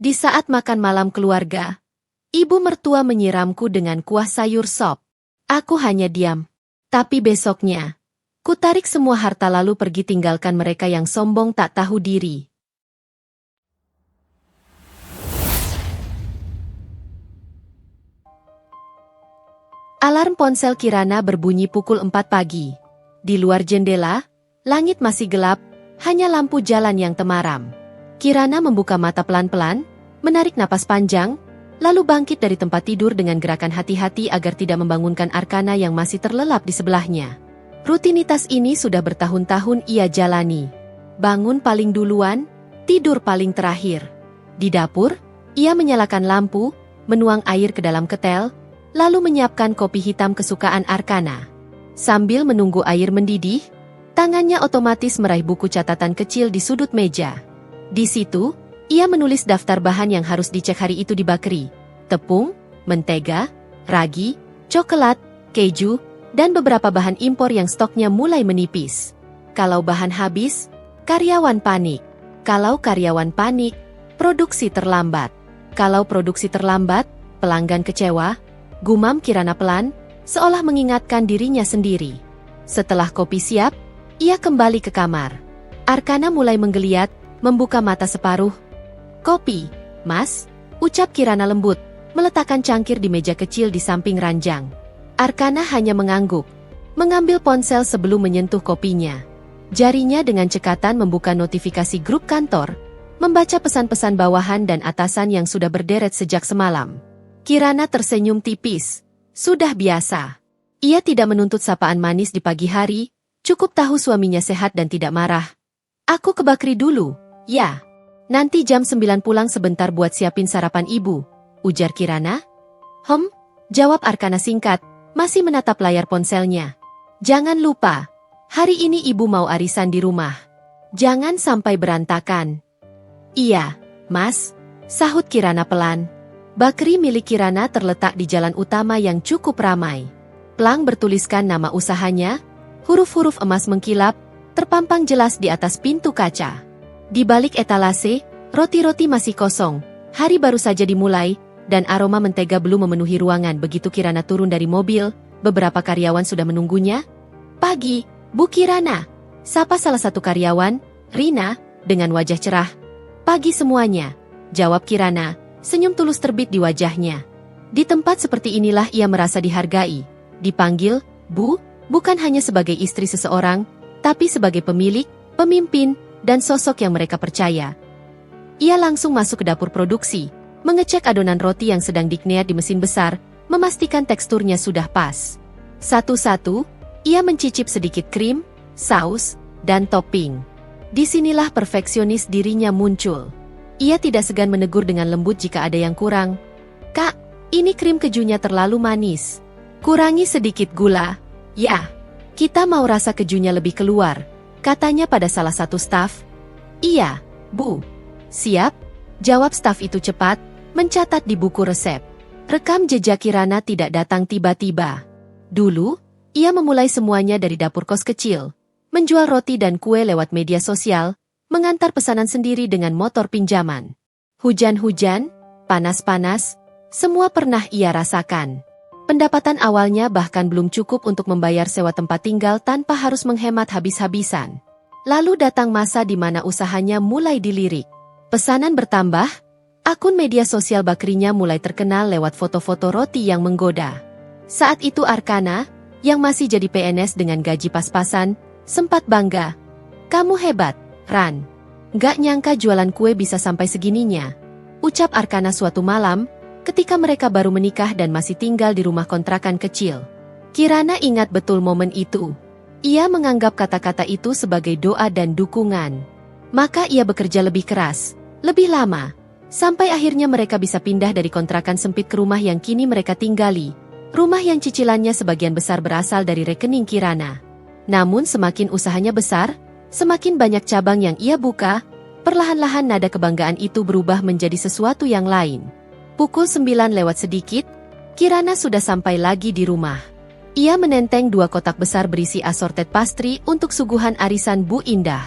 Di saat makan malam keluarga, ibu mertua menyiramku dengan kuah sayur sop. Aku hanya diam. Tapi besoknya, kutarik semua harta lalu pergi tinggalkan mereka yang sombong tak tahu diri. Alarm ponsel Kirana berbunyi pukul 4 pagi. Di luar jendela, langit masih gelap, hanya lampu jalan yang temaram. Kirana membuka mata pelan-pelan, menarik napas panjang, lalu bangkit dari tempat tidur dengan gerakan hati-hati agar tidak membangunkan Arkana yang masih terlelap di sebelahnya. Rutinitas ini sudah bertahun-tahun ia jalani. Bangun paling duluan, tidur paling terakhir. Di dapur, ia menyalakan lampu, menuang air ke dalam ketel, lalu menyiapkan kopi hitam kesukaan Arkana. Sambil menunggu air mendidih, tangannya otomatis meraih buku catatan kecil di sudut meja. Di situ, ia menulis daftar bahan yang harus dicek hari itu di bakery. Tepung, mentega, ragi, coklat, keju, dan beberapa bahan impor yang stoknya mulai menipis. Kalau bahan habis, karyawan panik. Kalau karyawan panik, produksi terlambat. Kalau produksi terlambat, pelanggan kecewa. Gumam Kirana pelan, seolah mengingatkan dirinya sendiri. Setelah kopi siap, ia kembali ke kamar. Arkana mulai menggeliat, membuka mata separuh. "Kopi, Mas," ucap Kirana lembut, meletakkan cangkir di meja kecil di samping ranjang. Arkana hanya mengangguk, mengambil ponsel sebelum menyentuh kopinya. Jarinya dengan cekatan membuka notifikasi grup kantor, membaca pesan-pesan bawahan dan atasan yang sudah berderet sejak semalam. Kirana tersenyum tipis. Sudah biasa. Ia tidak menuntut sapaan manis di pagi hari, cukup tahu suaminya sehat dan tidak marah. "Aku ke bakery dulu." "Ya. Nanti jam 9 pulang sebentar buat siapin sarapan ibu," ujar Kirana. Jawab Arkana singkat, masih menatap layar ponselnya. "Jangan lupa, hari ini ibu mau arisan di rumah. Jangan sampai berantakan." "Iya, Mas," sahut Kirana pelan. Bakery milik Kirana terletak di jalan utama yang cukup ramai. Plang bertuliskan nama usahanya, huruf-huruf emas mengkilap, terpampang jelas di atas pintu kaca. Di balik etalase, roti-roti masih kosong, hari baru saja dimulai, dan aroma mentega belum memenuhi ruangan. Begitu Kirana turun dari mobil, beberapa karyawan sudah menunggunya. "Pagi, Bu Kirana," sapa salah satu karyawan, Rina, dengan wajah cerah. "Pagi semuanya," jawab Kirana. Senyum tulus terbit di wajahnya. Di tempat seperti inilah ia merasa dihargai. Dipanggil, Bu, bukan hanya sebagai istri seseorang, tapi sebagai pemilik, pemimpin, dan sosok yang mereka percaya. Ia langsung masuk ke dapur produksi, mengecek adonan roti yang sedang diknead di mesin besar, memastikan teksturnya sudah pas. Satu-satu, ia mencicip sedikit krim, saus, dan topping. Disinilah perfeksionis dirinya muncul. Ia tidak segan menegur dengan lembut jika ada yang kurang. "Kak, ini krim kejunya terlalu manis. Kurangi sedikit gula." "Ya, kita mau rasa kejunya lebih keluar," katanya pada salah satu staf. "Iya, Bu." "Siap," jawab staf itu cepat, mencatat di buku resep. Rekam jejak Kirana tidak datang tiba-tiba. Dulu, ia memulai semuanya dari dapur kos kecil, menjual roti dan kue lewat media sosial, mengantar pesanan sendiri dengan motor pinjaman. Hujan-hujan, panas-panas, semua pernah ia rasakan. Pendapatan awalnya bahkan belum cukup untuk membayar sewa tempat tinggal tanpa harus menghemat habis-habisan. Lalu datang masa di mana usahanya mulai dilirik. Pesanan bertambah, akun media sosial bakerynya mulai terkenal lewat foto-foto roti yang menggoda. Saat itu Arkana, yang masih jadi PNS dengan gaji pas-pasan, sempat bangga. "Kamu hebat, Ran. Gak nyangka jualan kue bisa sampai segininya," ucap Arkana suatu malam, ketika mereka baru menikah dan masih tinggal di rumah kontrakan kecil. Kirana ingat betul momen itu. Ia menganggap kata-kata itu sebagai doa dan dukungan. Maka ia bekerja lebih keras, lebih lama, sampai akhirnya mereka bisa pindah dari kontrakan sempit ke rumah yang kini mereka tinggali. Rumah yang cicilannya sebagian besar berasal dari rekening Kirana. Namun semakin usahanya besar, semakin banyak cabang yang ia buka, perlahan-lahan nada kebanggaan itu berubah menjadi sesuatu yang lain. Pukul 9 lewat sedikit, Kirana sudah sampai lagi di rumah. Ia menenteng 2 kotak besar berisi assorted pastry untuk suguhan arisan Bu Indah.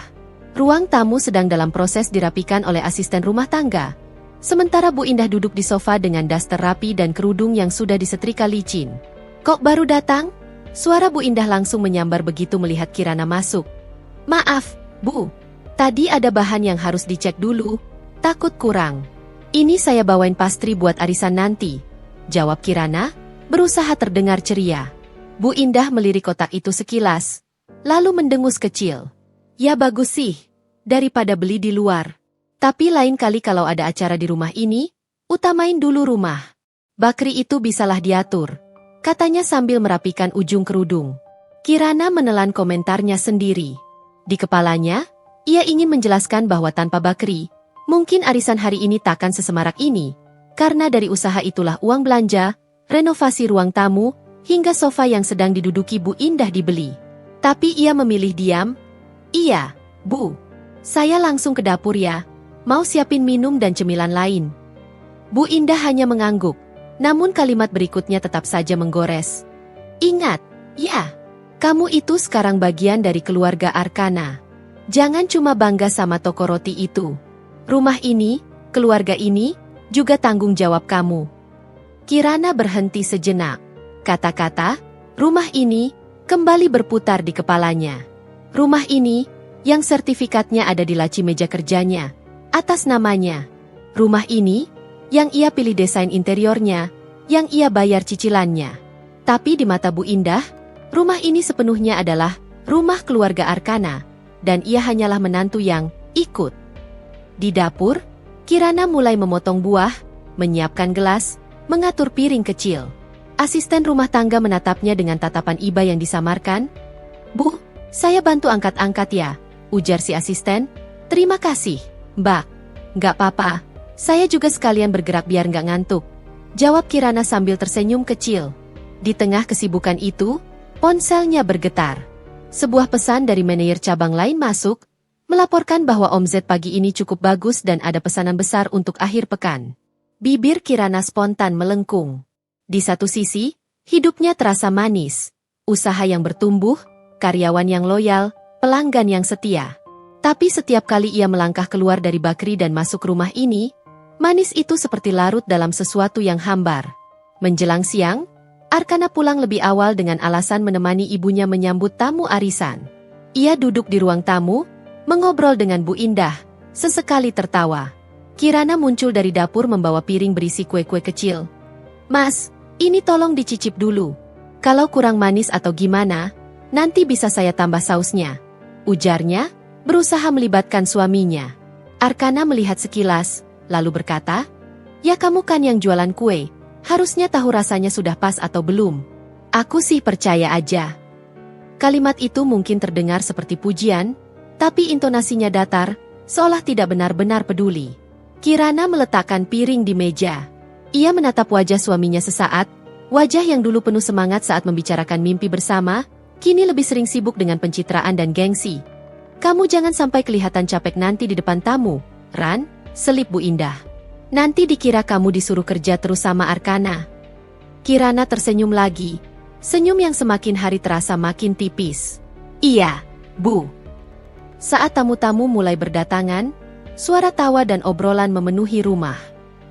Ruang tamu sedang dalam proses dirapikan oleh asisten rumah tangga. Sementara Bu Indah duduk di sofa dengan daster rapi dan kerudung yang sudah disetrika licin. "Kok baru datang?" Suara Bu Indah langsung menyambar begitu melihat Kirana masuk. "Maaf, Bu. Tadi ada bahan yang harus dicek dulu. Takut kurang. Ini saya bawain pastry buat arisan nanti," jawab Kirana, berusaha terdengar ceria. Bu Indah melirik kotak itu sekilas, lalu mendengus kecil. "Ya bagus sih, daripada beli di luar. Tapi lain kali kalau ada acara di rumah ini, utamain dulu rumah. Bakri itu bisalah diatur," katanya sambil merapikan ujung kerudung. Kirana menelan komentarnya sendiri. Di kepalanya, ia ingin menjelaskan bahwa tanpa Bakri, mungkin arisan hari ini takkan sesemarak ini, karena dari usaha itulah uang belanja, renovasi ruang tamu, hingga sofa yang sedang diduduki Bu Indah dibeli. Tapi ia memilih diam. "Iya, Bu. Saya langsung ke dapur ya, mau siapin minum dan cemilan lain." Bu Indah hanya mengangguk. Namun kalimat berikutnya tetap saja menggores. "Ingat, ya, kamu itu sekarang bagian dari keluarga Arkana. Jangan cuma bangga sama toko roti itu. Rumah ini, keluarga ini, juga tanggung jawab kamu." Kirana berhenti sejenak. Kata-kata, "rumah ini," kembali berputar di kepalanya. Rumah ini, yang sertifikatnya ada di laci meja kerjanya, atas namanya. Rumah ini, yang ia pilih desain interiornya, yang ia bayar cicilannya. Tapi di mata Bu Indah, rumah ini sepenuhnya adalah rumah keluarga Arkana, dan ia hanyalah menantu yang ikut. Di dapur, Kirana mulai memotong buah, menyiapkan gelas, mengatur piring kecil. Asisten rumah tangga menatapnya dengan tatapan iba yang disamarkan. "Bu, saya bantu angkat-angkat ya," ujar si asisten. "Terima kasih, Mbak." "Nggak apa-apa. Saya juga sekalian bergerak biar nggak ngantuk," jawab Kirana sambil tersenyum kecil. Di tengah kesibukan itu, ponselnya bergetar. Sebuah pesan dari manajer cabang lain masuk, melaporkan bahwa omzet pagi ini cukup bagus dan ada pesanan besar untuk akhir pekan. Bibir Kirana spontan melengkung. Di satu sisi, hidupnya terasa manis. Usaha yang bertumbuh, karyawan yang loyal, pelanggan yang setia. Tapi setiap kali ia melangkah keluar dari Bakri dan masuk rumah ini, manis itu seperti larut dalam sesuatu yang hambar. Menjelang siang, Arkana pulang lebih awal dengan alasan menemani ibunya menyambut tamu arisan. Ia duduk di ruang tamu, mengobrol dengan Bu Indah, sesekali tertawa. Kirana muncul dari dapur membawa piring berisi kue-kue kecil. "Mas, ini tolong dicicip dulu. Kalau kurang manis atau gimana, nanti bisa saya tambah sausnya," ujarnya, berusaha melibatkan suaminya. Arkana melihat sekilas, lalu berkata, "Ya kamu kan yang jualan kue, harusnya tahu rasanya sudah pas atau belum. Aku sih percaya aja." Kalimat itu mungkin terdengar seperti pujian, tapi intonasinya datar, seolah tidak benar-benar peduli. Kirana meletakkan piring di meja. Ia menatap wajah suaminya sesaat, wajah yang dulu penuh semangat saat membicarakan mimpi bersama, kini lebih sering sibuk dengan pencitraan dan gengsi. "Kamu jangan sampai kelihatan capek nanti di depan tamu, Ran," selip Bu Indah. "Nanti dikira kamu disuruh kerja terus sama Arkana." Kirana tersenyum lagi, senyum yang semakin hari terasa makin tipis. "Iya, Bu." Saat tamu-tamu mulai berdatangan, suara tawa dan obrolan memenuhi rumah.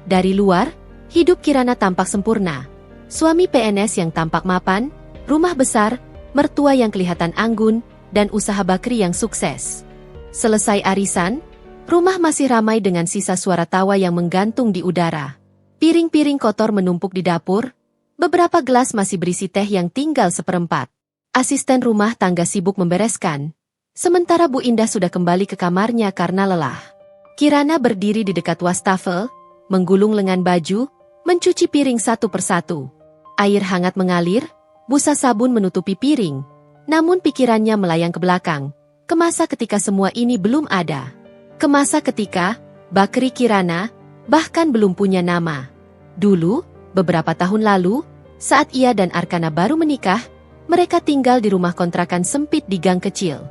Dari luar, hidup Kirana tampak sempurna. Suami PNS yang tampak mapan, rumah besar, mertua yang kelihatan anggun, dan usaha Bakri yang sukses. Selesai arisan, rumah masih ramai dengan sisa suara tawa yang menggantung di udara. Piring-piring kotor menumpuk di dapur, beberapa gelas masih berisi teh yang tinggal seperempat. Asisten rumah tangga sibuk membereskan, sementara Bu Indah sudah kembali ke kamarnya karena lelah. Kirana berdiri di dekat wastafel, menggulung lengan baju, mencuci piring satu persatu. Air hangat mengalir, busa sabun menutupi piring. Namun pikirannya melayang ke belakang, ke masa ketika semua ini belum ada. Ke masa ketika, Bakri Kirana, bahkan belum punya nama. Dulu, beberapa tahun lalu, saat ia dan Arkana baru menikah, mereka tinggal di rumah kontrakan sempit di gang kecil.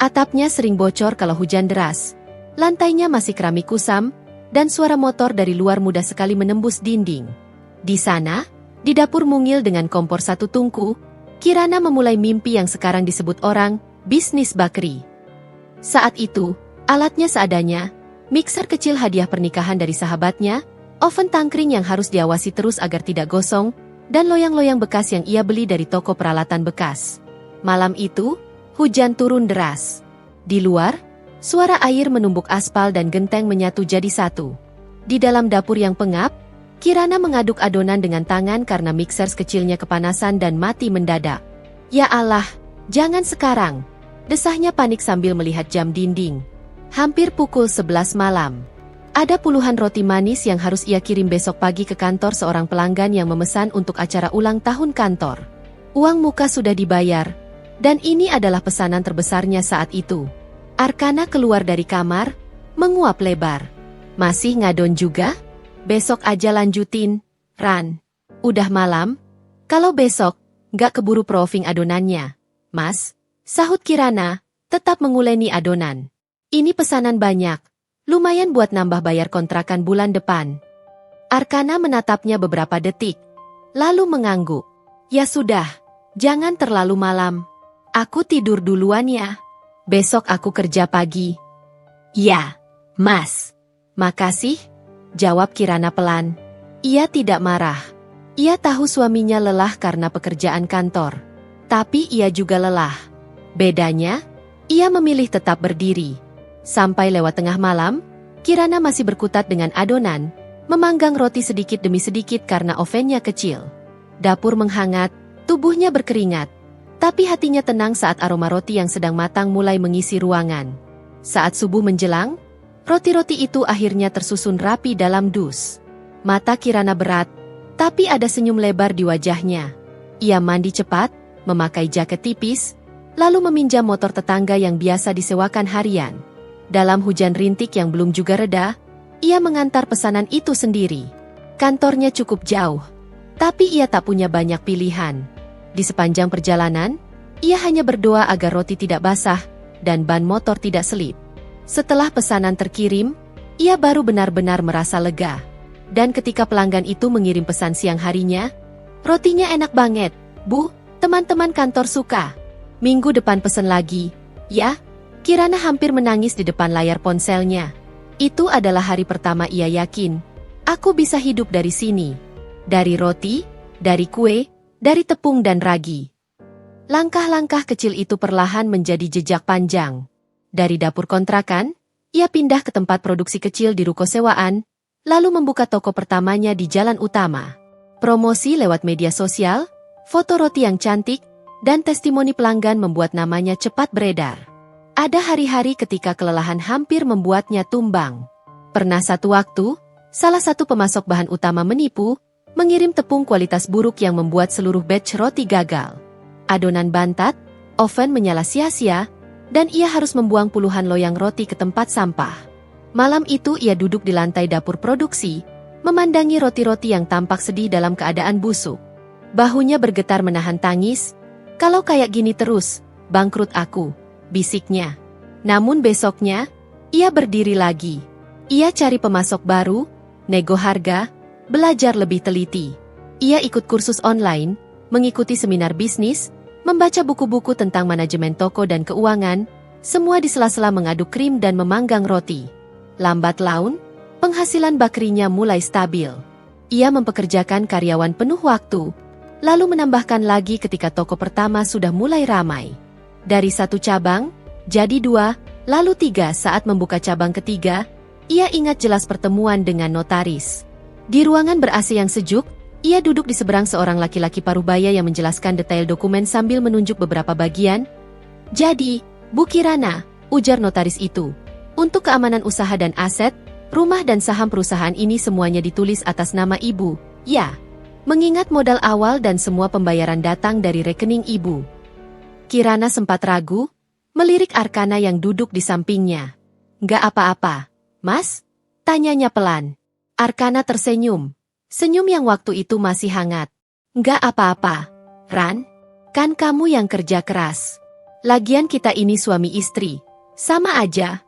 Atapnya sering bocor kalau hujan deras. Lantainya masih keramik kusam, dan suara motor dari luar mudah sekali menembus dinding. Di sana, di dapur mungil dengan kompor satu tungku, Kirana memulai mimpi yang sekarang disebut orang, bisnis Bakri. Saat itu, alatnya seadanya, mixer kecil hadiah pernikahan dari sahabatnya, oven tangkring yang harus diawasi terus agar tidak gosong, dan loyang-loyang bekas yang ia beli dari toko peralatan bekas. Malam itu, hujan turun deras. Di luar, suara air menumbuk aspal dan genteng menyatu jadi satu. Di dalam dapur yang pengap, Kirana mengaduk adonan dengan tangan karena mixer kecilnya kepanasan dan mati mendadak. Ya Allah, jangan sekarang, desahnya panik sambil melihat jam dinding. Hampir pukul 11 malam. Ada puluhan roti manis yang harus ia kirim besok pagi ke kantor seorang pelanggan yang memesan untuk acara ulang tahun kantor. Uang muka sudah dibayar, dan ini adalah pesanan terbesarnya saat itu. Arkana keluar dari kamar, menguap lebar. Masih ngadon juga? Besok aja lanjutin, Ran. Udah malam? Kalau besok, gak keburu proofing adonannya. Mas, sahut Kirana, tetap menguleni adonan. Ini pesanan banyak, lumayan buat nambah bayar kontrakan bulan depan. Arkana menatapnya beberapa detik, lalu mengangguk. Ya sudah, jangan terlalu malam. Aku tidur duluan ya. Besok aku kerja pagi. Ya, Mas. Makasih, jawab Kirana pelan. Ia tidak marah. Ia tahu suaminya lelah karena pekerjaan kantor. Tapi ia juga lelah. Bedanya, ia memilih tetap berdiri. Sampai lewat tengah malam, Kirana masih berkutat dengan adonan, memanggang roti sedikit demi sedikit karena ovennya kecil. Dapur menghangat, tubuhnya berkeringat. Tapi hatinya tenang saat aroma roti yang sedang matang mulai mengisi ruangan. Saat subuh menjelang, roti-roti itu akhirnya tersusun rapi dalam dus. Mata Kirana berat, tapi ada senyum lebar di wajahnya. Ia mandi cepat, memakai jaket tipis, lalu meminjam motor tetangga yang biasa disewakan harian. Dalam hujan rintik yang belum juga reda, ia mengantar pesanan itu sendiri. Kantornya cukup jauh, tapi ia tak punya banyak pilihan. Di sepanjang perjalanan, ia hanya berdoa agar roti tidak basah dan ban motor tidak selip. Setelah pesanan terkirim, ia baru benar-benar merasa lega. Dan ketika pelanggan itu mengirim pesan siang harinya, rotinya enak banget, Bu, teman-teman kantor suka. Minggu depan pesen lagi, ya? Kirana hampir menangis di depan layar ponselnya. Itu adalah hari pertama ia yakin, aku bisa hidup dari sini. Dari roti, dari kue, dari tepung dan ragi. Langkah-langkah kecil itu perlahan menjadi jejak panjang. Dari dapur kontrakan, ia pindah ke tempat produksi kecil di ruko sewaan, lalu membuka toko pertamanya di jalan utama. Promosi lewat media sosial, foto roti yang cantik, dan testimoni pelanggan membuat namanya cepat beredar. Ada hari-hari ketika kelelahan hampir membuatnya tumbang. Pernah satu waktu, salah satu pemasok bahan utama menipu, mengirim tepung kualitas buruk yang membuat seluruh batch roti gagal. Adonan bantat, oven menyala sia-sia, dan ia harus membuang puluhan loyang roti ke tempat sampah. Malam itu ia duduk di lantai dapur produksi, memandangi roti-roti yang tampak sedih dalam keadaan busuk. Bahunya bergetar menahan tangis. Kalau kayak gini terus, bangkrut aku, bisiknya. Namun besoknya, ia berdiri lagi. Ia cari pemasok baru, nego harga, belajar lebih teliti. Ia ikut kursus online, mengikuti seminar bisnis, membaca buku-buku tentang manajemen toko dan keuangan, semua di sela-sela mengaduk krim dan memanggang roti. Lambat laun, penghasilan bakrinya mulai stabil. Ia mempekerjakan karyawan penuh waktu, lalu menambahkan lagi ketika toko pertama sudah mulai ramai. Dari satu cabang, jadi 2, lalu 3 saat membuka cabang ketiga, ia ingat jelas pertemuan dengan notaris. Di ruangan ber-AC yang sejuk, ia duduk di seberang seorang laki-laki paruhbaya yang menjelaskan detail dokumen sambil menunjuk beberapa bagian. Jadi, Bu Kirana, ujar notaris itu, untuk keamanan usaha dan aset, rumah dan saham perusahaan ini semuanya ditulis atas nama Ibu, ya. Mengingat modal awal dan semua pembayaran datang dari rekening Ibu. Kirana sempat ragu, melirik Arkana yang duduk di sampingnya. Nggak apa-apa, Mas? Tanyanya pelan. Arkana tersenyum. Senyum yang waktu itu masih hangat. Nggak apa-apa, Ran. Kan kamu yang kerja keras. Lagian kita ini suami istri. Sama aja.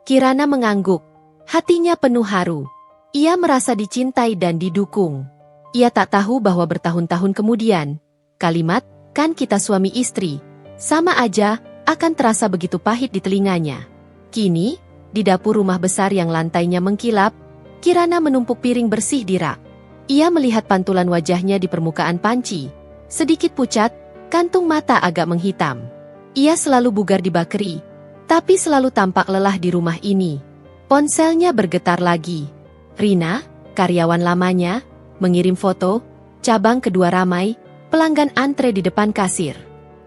Kirana mengangguk. Hatinya penuh haru. Ia merasa dicintai dan didukung. Ia tak tahu bahwa bertahun-tahun kemudian, kalimat, kan kita suami istri, sama aja, akan terasa begitu pahit di telinganya. Kini, Di dapur rumah besar yang lantainya mengkilap, Kirana menumpuk piring bersih di rak. Ia melihat pantulan wajahnya di permukaan panci. Sedikit pucat, kantung mata agak menghitam. Ia selalu bugar di bakery, tapi selalu tampak lelah di rumah ini. Ponselnya bergetar lagi. Rina, karyawan lamanya, mengirim foto, cabang kedua ramai, pelanggan antre di depan kasir.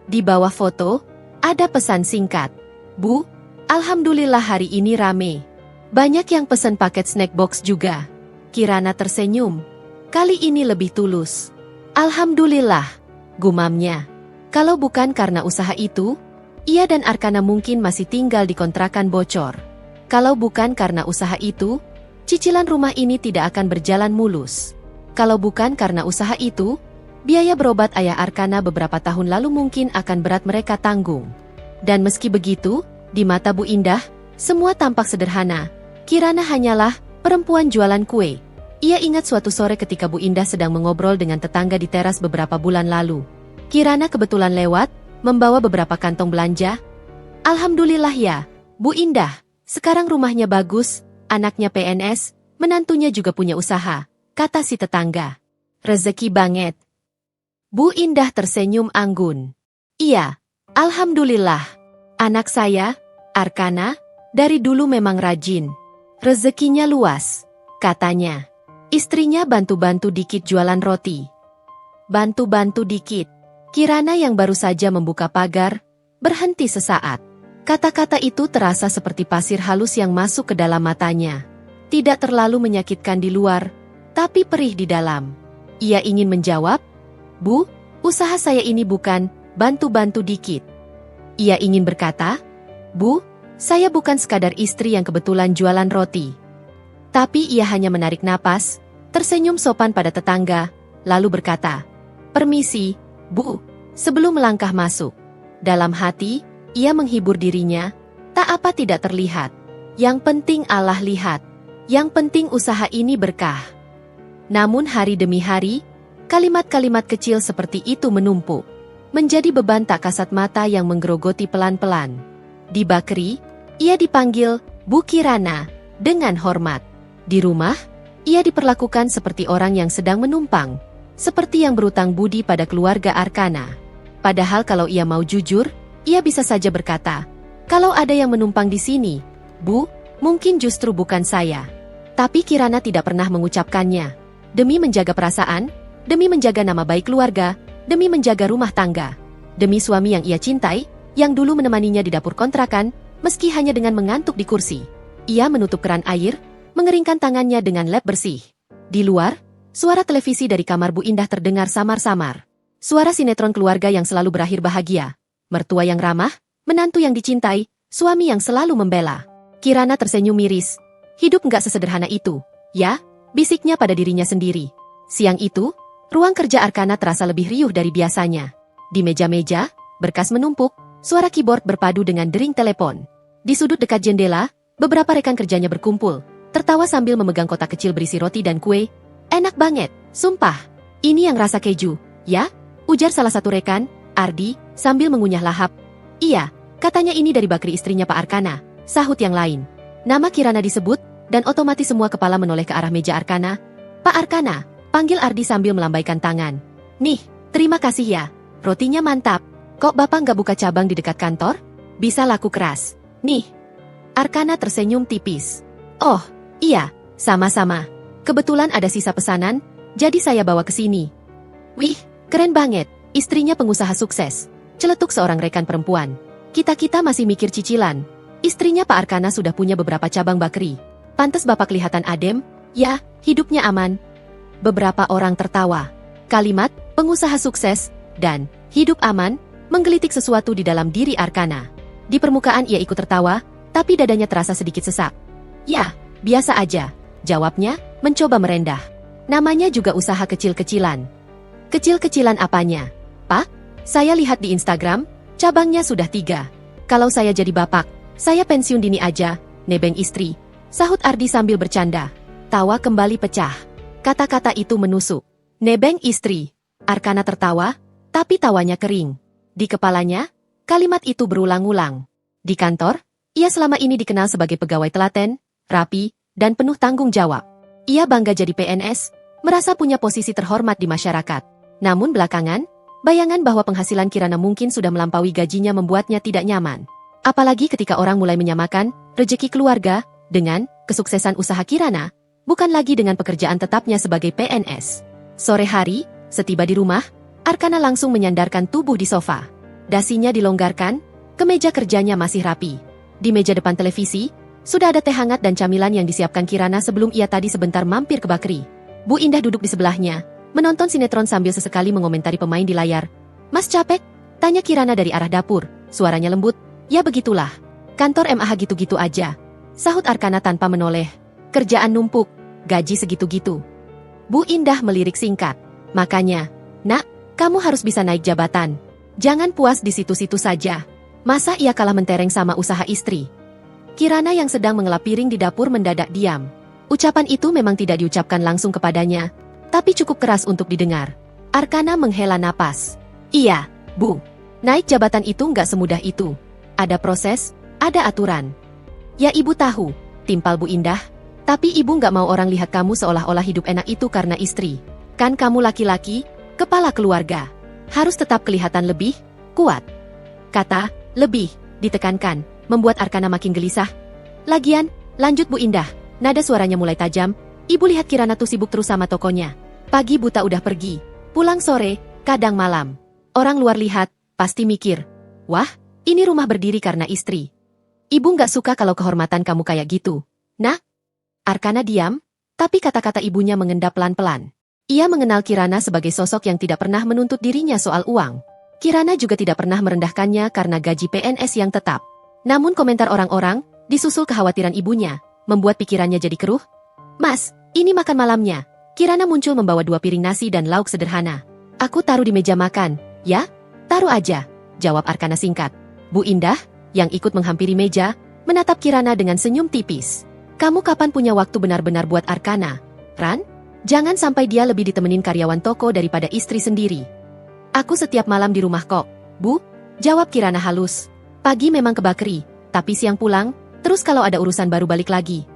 Di bawah foto, ada pesan singkat. Bu, alhamdulillah hari ini rame. Banyak yang pesan paket snack box juga. Kirana tersenyum. Kali ini lebih tulus. Alhamdulillah, gumamnya. Kalau bukan karena usaha itu, ia dan Arkana mungkin masih tinggal di kontrakan bocor. Kalau bukan karena usaha itu, cicilan rumah ini tidak akan berjalan mulus. Kalau bukan karena usaha itu, biaya berobat ayah Arkana beberapa tahun lalu mungkin akan berat mereka tanggung. Dan meski begitu, di mata Bu Indah, semua tampak sederhana. Kirana hanyalah perempuan jualan kue. Ia ingat suatu sore ketika Bu Indah sedang mengobrol dengan tetangga di teras beberapa bulan lalu. Kirana kebetulan lewat, membawa beberapa kantong belanja. Alhamdulillah ya, Bu Indah, sekarang rumahnya bagus, anaknya PNS, menantunya juga punya usaha, kata si tetangga. Rezeki banget. Bu Indah tersenyum anggun. Iya, alhamdulillah. Anak saya, Arkana, dari dulu memang rajin. Rezekinya luas, katanya. Istrinya bantu-bantu dikit jualan roti. Bantu-bantu dikit. Kirana yang baru saja membuka pagar, berhenti sesaat. Kata-kata itu terasa seperti pasir halus yang masuk ke dalam matanya. Tidak terlalu menyakitkan di luar, tapi perih di dalam. Ia ingin menjawab, Bu, usaha saya ini bukan bantu-bantu dikit. Ia ingin berkata, Bu, saya bukan sekadar istri yang kebetulan jualan roti. Tapi ia hanya menarik napas, tersenyum sopan pada tetangga, lalu berkata, Permisi, Bu, sebelum melangkah masuk. Dalam hati, ia menghibur dirinya, tak apa tidak terlihat. Yang penting Allah lihat. Yang penting usaha ini berkah. Namun hari demi hari, kalimat-kalimat kecil seperti itu menumpuk. Menjadi beban tak kasat mata yang menggerogoti pelan-pelan. Di bakery, ia dipanggil Bu Kirana dengan hormat. Di rumah, ia diperlakukan seperti orang yang sedang menumpang, seperti yang berutang budi pada keluarga Arkana. Padahal kalau ia mau jujur, ia bisa saja berkata, kalau ada yang menumpang di sini, Bu, mungkin justru bukan saya. Tapi Kirana tidak pernah mengucapkannya. Demi menjaga perasaan, demi menjaga nama baik keluarga, demi menjaga rumah tangga, demi suami yang ia cintai, yang dulu menemaninya di dapur kontrakan, meski hanya dengan mengantuk di kursi. Ia menutup keran air, mengeringkan tangannya dengan lap bersih. Di luar, suara televisi dari kamar Bu Indah terdengar samar-samar. Suara sinetron keluarga yang selalu berakhir bahagia. Mertua yang ramah, menantu yang dicintai, suami yang selalu membela. Kirana tersenyum miris. Hidup nggak sesederhana itu, ya, bisiknya pada dirinya sendiri. Siang itu, ruang kerja Arkana terasa lebih riuh dari biasanya. Di meja-meja, berkas menumpuk, suara keyboard berpadu dengan dering telepon. Di sudut dekat jendela, beberapa rekan kerjanya berkumpul, tertawa sambil memegang kotak kecil berisi roti dan kue. Enak banget, sumpah. Ini yang rasa keju, ya? Ujar salah satu rekan, Ardi, sambil mengunyah lahap. Iya, katanya ini dari bakery istrinya Pak Arkana, sahut yang lain. Nama Kirana disebut, dan otomatis semua kepala menoleh ke arah meja Arkana. Pak Arkana, panggil Ardi sambil melambaikan tangan. Nih, terima kasih ya, rotinya mantap. Kok Bapak nggak buka cabang di dekat kantor? Bisa laku keras. Nih. Arkana tersenyum tipis. Oh, iya, sama-sama. Kebetulan ada sisa pesanan, jadi saya bawa ke sini. Wih, keren banget, istrinya pengusaha sukses. Celetuk seorang rekan perempuan. Kita-kita masih mikir cicilan. Istrinya Pak Arkana sudah punya beberapa cabang bakery. Pantes Bapak kelihatan adem, ya, hidupnya aman. Beberapa orang tertawa. Kalimat, pengusaha sukses, dan hidup aman, menggelitik sesuatu di dalam diri Arkana. Di permukaan ia ikut tertawa, tapi dadanya terasa sedikit sesak. Ya, biasa aja, jawabnya, mencoba merendah. Namanya juga usaha kecil-kecilan. Kecil-kecilan apanya? Pak, saya lihat di Instagram, cabangnya sudah 3. Kalau saya jadi bapak, saya pensiun dini aja, nebeng istri. Sahut Ardi sambil bercanda. Tawa kembali pecah. Kata-kata itu menusuk. Nebeng istri. Arkana tertawa, tapi tawanya kering. Di kepalanya, kalimat itu berulang-ulang. Di kantor, Ia selama ini dikenal sebagai pegawai telaten, rapi, dan penuh tanggung jawab. Ia bangga jadi PNS, merasa punya posisi terhormat di masyarakat. Namun belakangan, bayangan bahwa penghasilan Kirana mungkin sudah melampaui gajinya membuatnya tidak nyaman. Apalagi ketika orang mulai menyamakan rezeki keluarga dengan kesuksesan usaha Kirana, bukan lagi dengan pekerjaan tetapnya sebagai PNS. Sore hari, setiba di rumah, Arkana langsung menyandarkan tubuh di sofa. Dasinya dilonggarkan, kemeja kerjanya masih rapi. Di meja depan televisi, sudah ada teh hangat dan camilan yang disiapkan Kirana sebelum ia tadi sebentar mampir ke bakery. Bu Indah duduk di sebelahnya, menonton sinetron sambil sesekali mengomentari pemain di layar. "Mas capek?" tanya Kirana dari arah dapur, suaranya lembut. "Ya begitulah. Kantor MAH gitu-gitu aja," sahut Arkana tanpa menoleh. "Kerjaan numpuk, gaji segitu-gitu." Bu Indah melirik singkat. "Makanya, Nak, kamu harus bisa naik jabatan. Jangan puas di situ-situ saja. Masa ia kalah mentereng sama usaha istri?" Kirana yang sedang mengelap piring di dapur mendadak diam. Ucapan itu memang tidak diucapkan langsung kepadanya, tapi cukup keras untuk didengar. Arkana menghela napas. "Iya, Bu. Naik jabatan itu nggak semudah itu. Ada proses, ada aturan." "Ya ibu tahu," timpal Bu Indah. "Tapi ibu nggak mau orang lihat kamu seolah-olah hidup enak itu karena istri. Kan kamu laki-laki, kepala keluarga. Harus tetap kelihatan lebih kuat." Kata "lebih" ditekankan, membuat Arkana makin gelisah. "Lagian," lanjut Bu Indah, nada suaranya mulai tajam, "ibu lihat Kirana tuh sibuk terus sama tokonya. Pagi buta udah pergi, pulang sore, kadang malam. Orang luar lihat, pasti mikir, wah, ini rumah berdiri karena istri. Ibu nggak suka kalau kehormatan kamu kayak gitu, Nak." Arkana diam, tapi kata-kata ibunya mengendap pelan-pelan. Ia mengenal Kirana sebagai sosok yang tidak pernah menuntut dirinya soal uang. Kirana juga tidak pernah merendahkannya karena gaji PNS yang tetap. Namun komentar orang-orang, disusul kekhawatiran ibunya, membuat pikirannya jadi keruh. "Mas, ini makan malamnya." Kirana muncul membawa 2 piring nasi dan lauk sederhana. "Aku taruh di meja makan, ya?" "Taruh aja," jawab Arkana singkat. Bu Indah, yang ikut menghampiri meja, menatap Kirana dengan senyum tipis. "Kamu kapan punya waktu benar-benar buat Arkana, Ran? Jangan sampai dia lebih ditemenin karyawan toko daripada istri sendiri." "Aku setiap malam di rumah kok, Bu," jawab Kirana halus. "Pagi memang ke bakery, tapi siang pulang, terus kalau ada urusan baru balik lagi."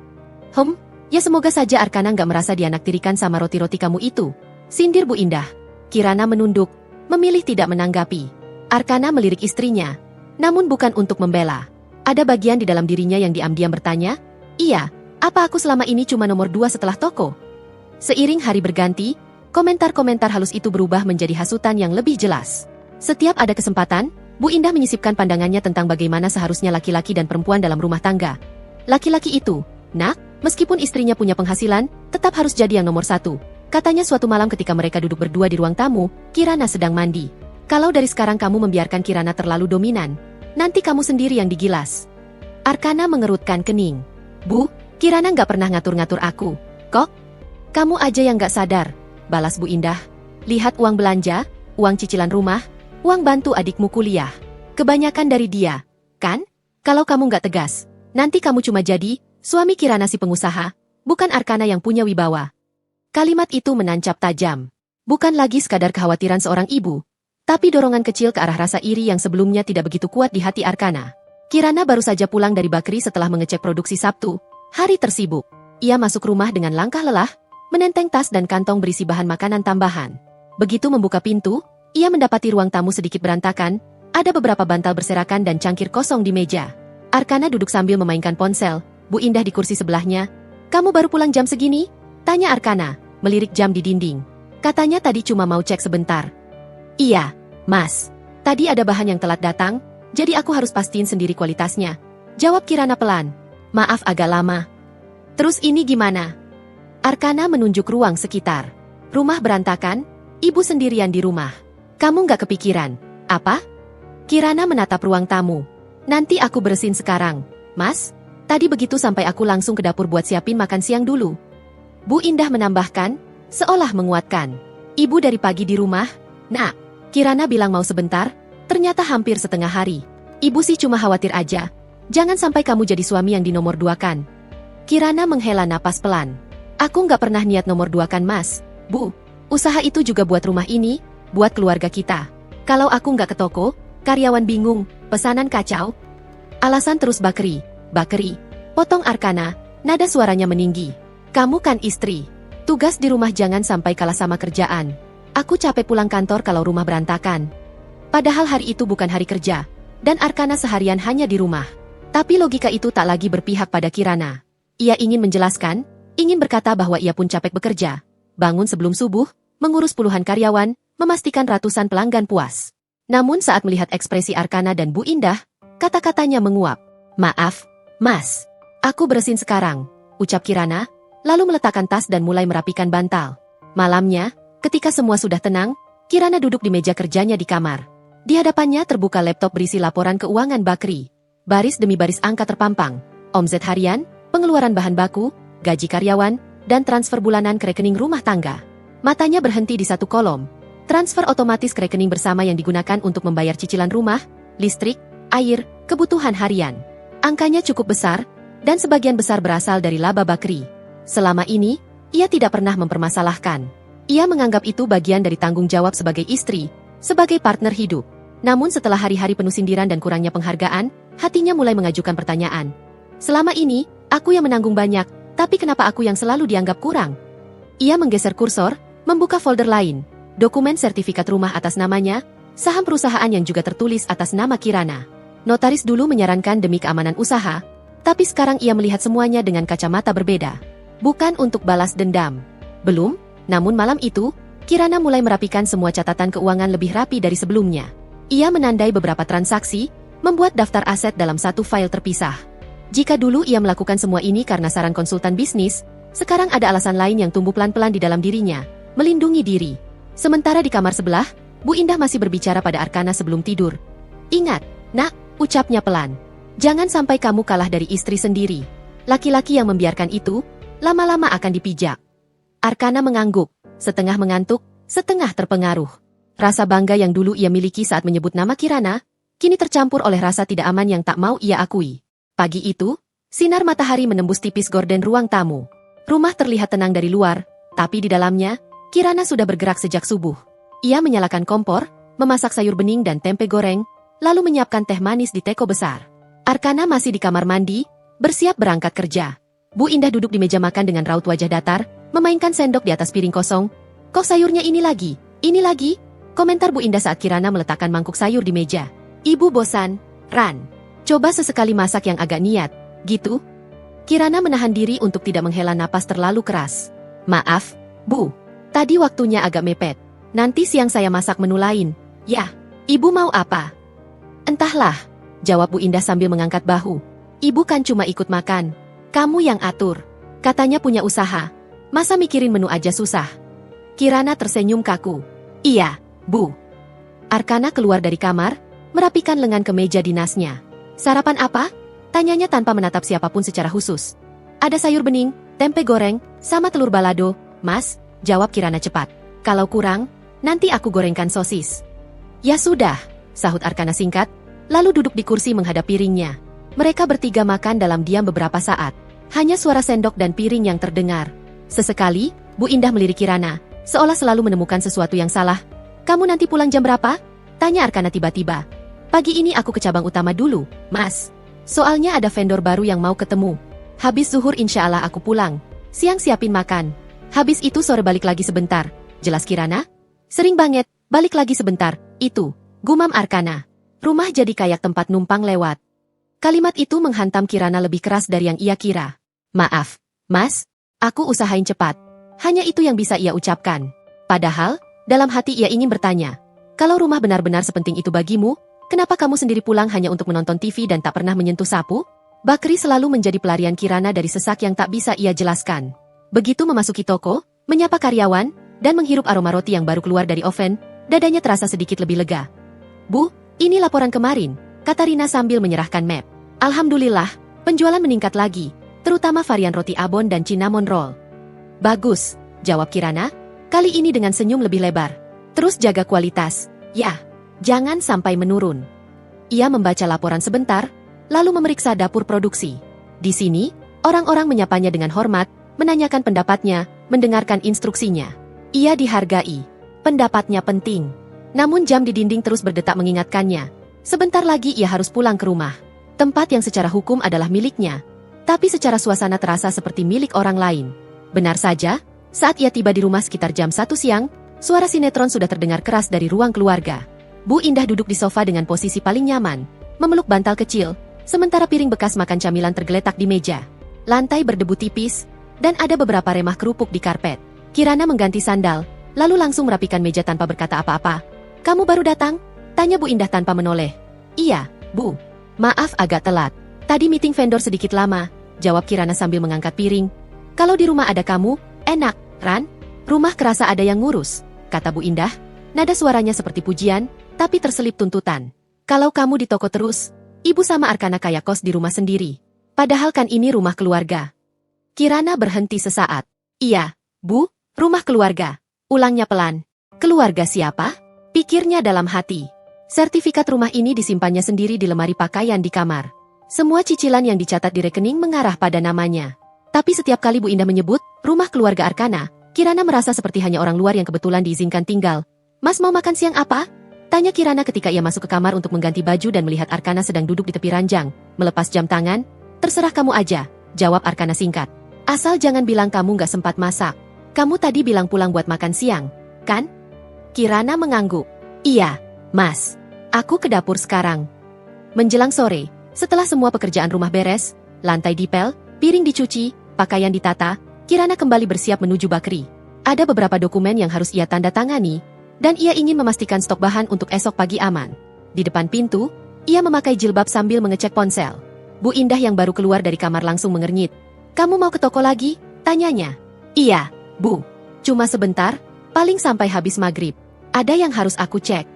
Ya semoga saja Arkana nggak merasa dianaktirikan sama roti-roti kamu itu," sindir Bu Indah. Kirana menunduk, memilih tidak menanggapi. Arkana melirik istrinya, namun bukan untuk membela. Ada bagian di dalam dirinya yang diam-diam bertanya, "Iya, apa aku selama ini cuma nomor 2 setelah toko?" Seiring hari berganti, komentar-komentar halus itu berubah menjadi hasutan yang lebih jelas. Setiap ada kesempatan, Bu Indah menyisipkan pandangannya tentang bagaimana seharusnya laki-laki dan perempuan dalam rumah tangga. "Laki-laki itu, Nak, meskipun istrinya punya penghasilan, tetap harus jadi yang nomor 1, katanya suatu malam ketika mereka duduk berdua di ruang tamu, Kirana sedang mandi. "Kalau dari sekarang kamu membiarkan Kirana terlalu dominan, nanti kamu sendiri yang digilas." Arkana mengerutkan kening. "Bu, Kirana nggak pernah ngatur-ngatur aku, kok." "Kamu aja yang nggak sadar," balas Bu Indah. "Lihat uang belanja, uang cicilan rumah, uang bantu adikmu kuliah. Kebanyakan dari dia, kan? Kalau kamu nggak tegas, nanti kamu cuma jadi suami Kirana si pengusaha, bukan Arkana yang punya wibawa." Kalimat itu menancap tajam. Bukan lagi sekadar kekhawatiran seorang ibu, tapi dorongan kecil ke arah rasa iri yang sebelumnya tidak begitu kuat di hati Arkana. Kirana baru saja pulang dari bakery setelah mengecek produksi Sabtu, hari tersibuk. Ia masuk rumah dengan langkah lelah, menenteng tas dan kantong berisi bahan makanan tambahan. Begitu membuka pintu, ia mendapati ruang tamu sedikit berantakan, ada beberapa bantal berserakan dan cangkir kosong di meja. Arkana duduk sambil memainkan ponsel, Bu Indah di kursi sebelahnya. "Kamu baru pulang jam segini?" tanya Arkana, melirik jam di dinding. "Katanya tadi cuma mau cek sebentar." "Iya, Mas. Tadi ada bahan yang telat datang, jadi aku harus pastiin sendiri kualitasnya," jawab Kirana pelan. "Maaf agak lama." "Terus ini gimana?" Arkana menunjuk ruang sekitar. "Rumah berantakan, ibu sendirian di rumah. Kamu nggak kepikiran, apa?" Kirana menatap ruang tamu. "Nanti aku bersihin sekarang, Mas. Tadi begitu sampai aku langsung ke dapur buat siapin makan siang dulu." Bu Indah menambahkan, seolah menguatkan. "Ibu dari pagi di rumah, Nak." Kirana bilang mau sebentar, ternyata hampir setengah hari. "Ibu sih cuma khawatir aja. Jangan sampai kamu jadi suami yang dinomor 2-kan." Kirana menghela napas pelan. "Aku nggak pernah niat nomor 2-kan Mas, Bu. Usaha itu juga buat rumah ini, buat keluarga kita. Kalau aku nggak ke toko, karyawan bingung, pesanan kacau." Alasan terus Bakri. Bakri, potong Arkana, nada suaranya meninggi. Kamu kan istri. Tugas di rumah jangan sampai kalah sama kerjaan. Aku capek pulang kantor kalau rumah berantakan. Padahal hari itu bukan hari kerja, dan Arkana seharian hanya di rumah. Tapi logika itu tak lagi berpihak pada Kirana. Ia ingin menjelaskan, ingin berkata bahwa ia pun capek bekerja. Bangun sebelum subuh, mengurus puluhan karyawan, memastikan ratusan pelanggan puas. Namun saat melihat ekspresi Arkana dan Bu Indah, kata-katanya menguap. Maaf, Mas. Aku beresin sekarang, ucap Kirana, lalu meletakkan tas dan mulai merapikan bantal. Malamnya, ketika semua sudah tenang, Kirana duduk di meja kerjanya di kamar. Di hadapannya terbuka laptop berisi laporan keuangan Bakri. Baris demi baris angka terpampang, omset harian, pengeluaran bahan baku, gaji karyawan, dan transfer bulanan ke rekening rumah tangga. Matanya berhenti di satu kolom. Transfer otomatis ke rekening bersama yang digunakan untuk membayar cicilan rumah, listrik, air, kebutuhan harian. Angkanya cukup besar, dan sebagian besar berasal dari laba Bakri. Selama ini, ia tidak pernah mempermasalahkan. Ia menganggap itu bagian dari tanggung jawab sebagai istri, sebagai partner hidup. Namun setelah hari-hari penuh sindiran dan kurangnya penghargaan, hatinya mulai mengajukan pertanyaan. Selama ini, aku yang menanggung banyak, tapi kenapa aku yang selalu dianggap kurang? Ia menggeser kursor, membuka folder lain, dokumen sertifikat rumah atas namanya, saham perusahaan yang juga tertulis atas nama Kirana. Notaris dulu menyarankan demi keamanan usaha, tapi sekarang ia melihat semuanya dengan kacamata berbeda. Bukan untuk balas dendam. Belum, namun malam itu, Kirana mulai merapikan semua catatan keuangan lebih rapi dari sebelumnya. Ia menandai beberapa transaksi, membuat daftar aset dalam satu file terpisah. Jika dulu ia melakukan semua ini karena saran konsultan bisnis, sekarang ada alasan lain yang tumbuh pelan-pelan di dalam dirinya, melindungi diri. Sementara di kamar sebelah, Bu Indah masih berbicara pada Arkana sebelum tidur. Ingat, nak, ucapnya pelan. Jangan sampai kamu kalah dari istri sendiri. Laki-laki yang membiarkan itu, lama-lama akan dipijak. Arkana mengangguk, setengah mengantuk, setengah terpengaruh. Rasa bangga yang dulu ia miliki saat menyebut nama Kirana, kini tercampur oleh rasa tidak aman yang tak mau ia akui. Pagi itu, sinar matahari menembus tipis gorden ruang tamu. Rumah terlihat tenang dari luar, tapi di dalamnya, Kirana sudah bergerak sejak subuh. Ia menyalakan kompor, memasak sayur bening dan tempe goreng, lalu menyiapkan teh manis di teko besar. Arkana masih di kamar mandi, bersiap berangkat kerja. Bu Indah duduk di meja makan dengan raut wajah datar, memainkan sendok di atas piring kosong. Kok sayurnya ini lagi? Ini lagi? Komentar Bu Indah saat Kirana meletakkan mangkuk sayur di meja. Ibu bosan, Ran. Coba sesekali masak yang agak niat, gitu? Kirana menahan diri untuk tidak menghela napas terlalu keras. Maaf, Bu. Tadi waktunya agak mepet. Nanti siang saya masak menu lain. Ya, Ibu mau apa? Entahlah, jawab Bu Indah sambil mengangkat bahu. Ibu kan cuma ikut makan. Kamu yang atur. Katanya punya usaha. Masa mikirin menu aja susah? Kirana tersenyum kaku. Iya, Bu. Arkana keluar dari kamar, merapikan lengan ke meja dinasnya. Sarapan apa? Tanyanya tanpa menatap siapapun secara khusus. Ada sayur bening, tempe goreng, sama telur balado, Mas, jawab Kirana cepat. Kalau kurang, nanti aku gorengkan sosis. Ya sudah, sahut Arkana singkat, lalu duduk di kursi menghadap piringnya. Mereka bertiga makan dalam diam beberapa saat. Hanya suara sendok dan piring yang terdengar. Sesekali, Bu Indah melirik Kirana, seolah selalu menemukan sesuatu yang salah. Kamu nanti pulang jam berapa? Tanya Arkana tiba-tiba. Pagi ini aku ke cabang utama dulu, Mas. Soalnya ada vendor baru yang mau ketemu. Habis zuhur insya Allah aku pulang. Siang siapin makan. Habis itu sore balik lagi sebentar. Jelas Kirana? Sering banget, balik lagi sebentar. Itu, gumam Arkana. Rumah jadi kayak tempat numpang lewat. Kalimat itu menghantam Kirana lebih keras dari yang ia kira. Maaf, Mas, aku usahain cepat. Hanya itu yang bisa ia ucapkan. Padahal, dalam hati ia ingin bertanya. Kalau rumah benar-benar sepenting itu bagimu, kenapa kamu sendiri pulang hanya untuk menonton TV dan tak pernah menyentuh sapu? Bakri selalu menjadi pelarian Kirana dari sesak yang tak bisa ia jelaskan. Begitu memasuki toko, menyapa karyawan, dan menghirup aroma roti yang baru keluar dari oven, dadanya terasa sedikit lebih lega. Bu, ini laporan kemarin, kata Rina sambil menyerahkan map. Alhamdulillah, penjualan meningkat lagi, terutama varian roti abon dan cinnamon roll. Bagus, jawab Kirana, kali ini dengan senyum lebih lebar. Terus jaga kualitas, ya, jangan sampai menurun. Ia membaca laporan sebentar, lalu memeriksa dapur produksi. Di sini, orang-orang menyapanya dengan hormat, menanyakan pendapatnya, mendengarkan instruksinya. Ia dihargai. Pendapatnya penting. Namun jam di dinding terus berdetak mengingatkannya. Sebentar lagi ia harus pulang ke rumah. Tempat yang secara hukum adalah miliknya, tapi secara suasana terasa seperti milik orang lain. Benar saja, saat ia tiba di rumah sekitar jam 1 siang, suara sinetron sudah terdengar keras dari ruang keluarga. Bu Indah duduk di sofa dengan posisi paling nyaman, memeluk bantal kecil, sementara piring bekas makan camilan tergeletak di meja. Lantai berdebu tipis, dan ada beberapa remah kerupuk di karpet. Kirana mengganti sandal, lalu langsung merapikan meja tanpa berkata apa-apa. "Kamu baru datang?" tanya Bu Indah tanpa menoleh. "Iya, Bu. Maaf agak telat. Tadi meeting vendor sedikit lama," jawab Kirana sambil mengangkat piring. "Kalau di rumah ada kamu, enak, Ran. Rumah kerasa ada yang ngurus," kata Bu Indah. Nada suaranya seperti pujian, tapi terselip tuntutan. "Kalau kamu di toko terus, Ibu sama Arkana kayak kos di rumah sendiri. Padahal kan ini rumah keluarga." Kirana berhenti sesaat. "Iya, Bu, rumah keluarga," ulangnya pelan. "Keluarga siapa?" pikirnya dalam hati. Sertifikat rumah ini disimpannya sendiri di lemari pakaian di kamar. Semua cicilan yang dicatat di rekening mengarah pada namanya. Tapi setiap kali Bu Indah menyebut rumah keluarga Arkana, Kirana merasa seperti hanya orang luar yang kebetulan diizinkan tinggal. "Mas mau makan siang apa?" tanya Kirana ketika ia masuk ke kamar untuk mengganti baju dan melihat Arkana sedang duduk di tepi ranjang, melepas jam tangan. "Terserah kamu aja," jawab Arkana singkat. "Asal jangan bilang kamu nggak sempat masak. Kamu tadi bilang pulang buat makan siang, kan?" Kirana mengangguk. "Iya, Mas. Aku ke dapur sekarang." Menjelang sore, setelah semua pekerjaan rumah beres, lantai dipel, piring dicuci, pakaian ditata, Kirana kembali bersiap menuju bakri. Ada beberapa dokumen yang harus ia tanda tangani, dan ia ingin memastikan stok bahan untuk esok pagi aman. Di depan pintu, ia memakai jilbab sambil mengecek ponsel. Bu Indah yang baru keluar dari kamar langsung mengernyit. "Kamu mau ke toko lagi?" tanyanya. "Iya, Bu. Cuma sebentar, paling sampai habis maghrib. Ada yang harus aku cek."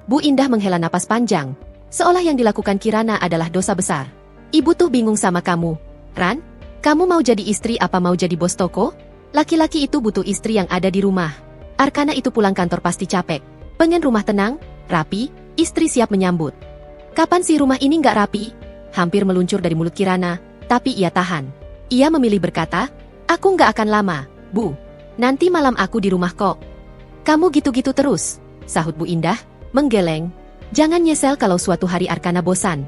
Bu Indah menghela napas panjang, seolah yang dilakukan Kirana adalah dosa besar. "Ibu tuh bingung sama kamu, Ran. Kamu mau jadi istri apa mau jadi bos toko? Laki-laki itu butuh istri yang ada di rumah. Arkana itu pulang kantor pasti capek. Pengen rumah tenang, rapi, istri siap menyambut." "Kapan sih rumah ini nggak rapi?" hampir meluncur dari mulut Kirana, tapi ia tahan. Ia memilih berkata, "Aku nggak akan lama, Bu. Nanti malam aku di rumah kok." "Kamu gitu-gitu terus," sahut Bu Indah, menggeleng. "Jangan nyesel kalau suatu hari Arkana bosan."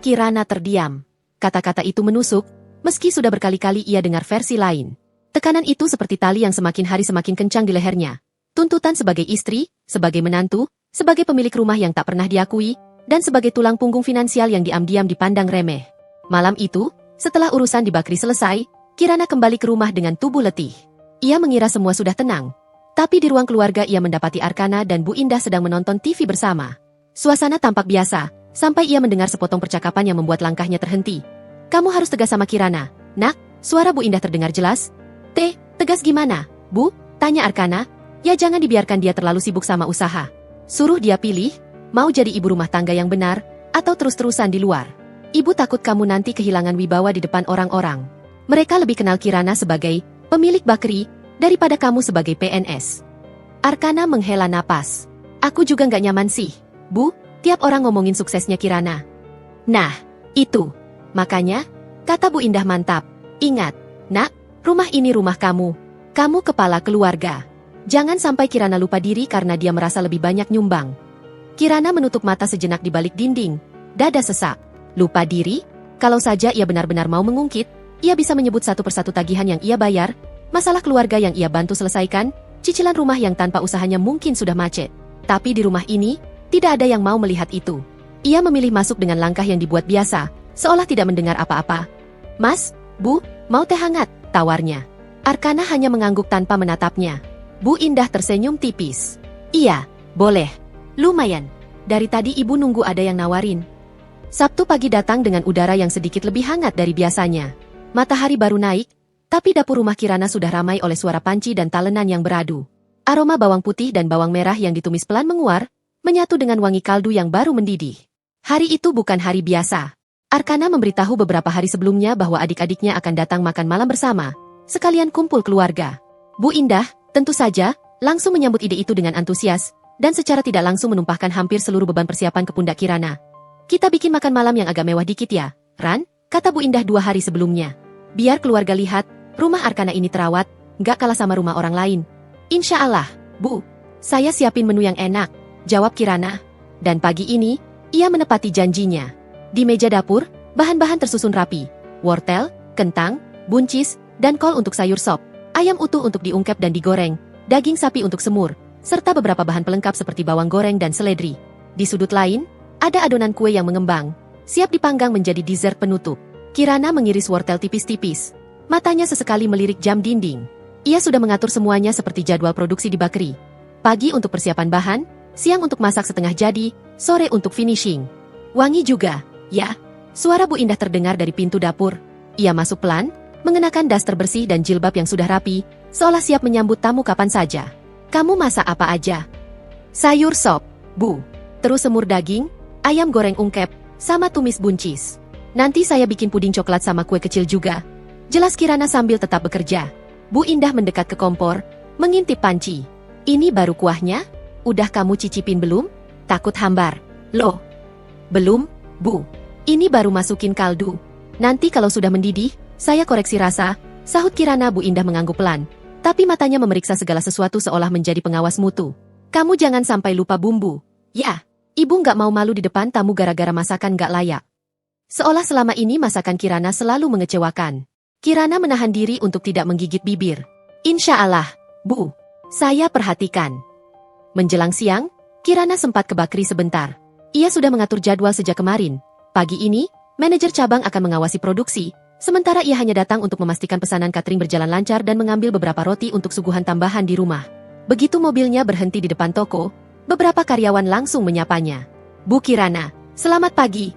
Kirana terdiam. Kata-kata itu menusuk, meski sudah berkali-kali ia dengar versi lain. Tekanan itu seperti tali yang semakin hari semakin kencang di lehernya. Tuntutan sebagai istri, sebagai menantu, sebagai pemilik rumah yang tak pernah diakui, dan sebagai tulang punggung finansial yang diam-diam dipandang remeh. Malam itu, setelah urusan di bakri selesai, Kirana kembali ke rumah dengan tubuh letih. Ia mengira semua sudah tenang. Tapi di ruang keluarga ia mendapati Arkana dan Bu Indah sedang menonton TV bersama. Suasana tampak biasa, sampai ia mendengar sepotong percakapan yang membuat langkahnya terhenti. "Kamu harus tegas sama Kirana, Nak." Suara Bu Indah terdengar jelas. Tegas gimana, Bu?" tanya Arkana. "Ya jangan dibiarkan dia terlalu sibuk sama usaha. Suruh dia pilih, mau jadi ibu rumah tangga yang benar, atau terus-terusan di luar. Ibu takut kamu nanti kehilangan wibawa di depan orang-orang. Mereka lebih kenal Kirana sebagai pemilik bakri, daripada kamu sebagai PNS." Arkana menghela napas. "Aku juga nggak nyaman sih, Bu, tiap orang ngomongin suksesnya Kirana." "Nah, itu. Makanya," kata Bu Indah mantap. "Ingat, Nak, rumah ini rumah kamu. Kamu kepala keluarga. Jangan sampai Kirana lupa diri karena dia merasa lebih banyak nyumbang." Kirana menutup mata sejenak di balik dinding. Dada sesak. Lupa diri? Kalau saja ia benar-benar mau mengungkit, ia bisa menyebut satu persatu tagihan yang ia bayar, masalah keluarga yang ia bantu selesaikan, cicilan rumah yang tanpa usahanya mungkin sudah macet. Tapi di rumah ini, tidak ada yang mau melihat itu. Ia memilih masuk dengan langkah yang dibuat biasa, seolah tidak mendengar apa-apa. "Mas, Bu, mau teh hangat?" tawarnya. Arkana hanya mengangguk tanpa menatapnya. Bu Indah tersenyum tipis. "Iya, boleh. Lumayan. Dari tadi ibu nunggu ada yang nawarin." Sabtu pagi datang dengan udara yang sedikit lebih hangat dari biasanya. Matahari baru naik, tapi dapur rumah Kirana sudah ramai oleh suara panci dan talenan yang beradu. Aroma bawang putih dan bawang merah yang ditumis pelan menguar, menyatu dengan wangi kaldu yang baru mendidih. Hari itu bukan hari biasa. Arkana memberitahu beberapa hari sebelumnya bahwa adik-adiknya akan datang makan malam bersama, sekalian kumpul keluarga. Bu Indah, tentu saja, langsung menyambut ide itu dengan antusias, dan secara tidak langsung menumpahkan hampir seluruh beban persiapan ke pundak Kirana. "Kita bikin makan malam yang agak mewah dikit ya, Ran," kata Bu Indah 2 hari sebelumnya. "Biar keluarga lihat, rumah Arkana ini terawat, gak kalah sama rumah orang lain." "Insya Allah, Bu. Saya siapin menu yang enak," jawab Kirana. Dan pagi ini, ia menepati janjinya. Di meja dapur, bahan-bahan tersusun rapi. Wortel, kentang, buncis, dan kol untuk sayur sop. Ayam utuh untuk diungkep dan digoreng. Daging sapi untuk semur. Serta beberapa bahan pelengkap seperti bawang goreng dan seledri. Di sudut lain, ada adonan kue yang mengembang. Siap dipanggang menjadi dessert penutup. Kirana mengiris wortel tipis-tipis. Matanya sesekali melirik jam dinding. Ia sudah mengatur semuanya seperti jadwal produksi di bakery. Pagi untuk persiapan bahan, siang untuk masak setengah jadi, sore untuk finishing. Wangi juga, ya. Suara Bu Indah terdengar dari pintu dapur. Ia masuk pelan, mengenakan daster bersih dan jilbab yang sudah rapi, seolah siap menyambut tamu kapan saja. Kamu masak apa aja? Sayur sop, Bu. Terus semur daging, ayam goreng ungkep, sama tumis buncis. Nanti saya bikin puding coklat sama kue kecil juga. Jelas Kirana sambil tetap bekerja. Bu Indah mendekat ke kompor, mengintip panci. Ini baru kuahnya? Udah kamu cicipin belum? Takut hambar. Loh. Belum, Bu. Ini baru masukin kaldu. Nanti kalau sudah mendidih, saya koreksi rasa, sahut Kirana. Bu Indah mengangguk pelan. Tapi matanya memeriksa segala sesuatu seolah menjadi pengawas mutu. Kamu jangan sampai lupa bumbu. Ya, ibu nggak mau malu di depan tamu gara-gara masakan nggak layak. Seolah selama ini masakan Kirana selalu mengecewakan. Kirana menahan diri untuk tidak menggigit bibir. Insya Allah, Bu. Saya perhatikan. Menjelang siang, Kirana sempat ke bakery sebentar. Ia sudah mengatur jadwal sejak kemarin. Pagi ini, manajer cabang akan mengawasi produksi, sementara ia hanya datang untuk memastikan pesanan catering berjalan lancar dan mengambil beberapa roti untuk suguhan tambahan di rumah. Begitu mobilnya berhenti di depan toko, beberapa karyawan langsung menyapanya. Bu Kirana, selamat pagi.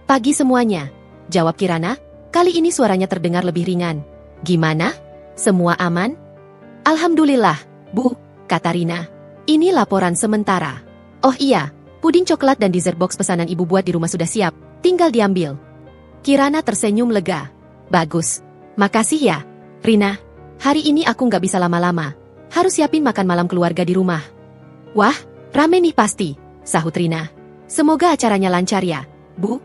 Pagi semuanya, jawab Kirana. Kali ini suaranya terdengar lebih ringan. Gimana? Semua aman? Alhamdulillah, Bu, kata Rina. Ini laporan sementara. Oh iya, puding coklat dan dessert box pesanan ibu buat di rumah sudah siap. Tinggal diambil. Kirana tersenyum lega. Bagus. Makasih ya, Rina. Hari ini aku nggak bisa lama-lama. Harus siapin makan malam keluarga di rumah. Wah, rame nih pasti, sahut Rina. Semoga acaranya lancar ya, Bu.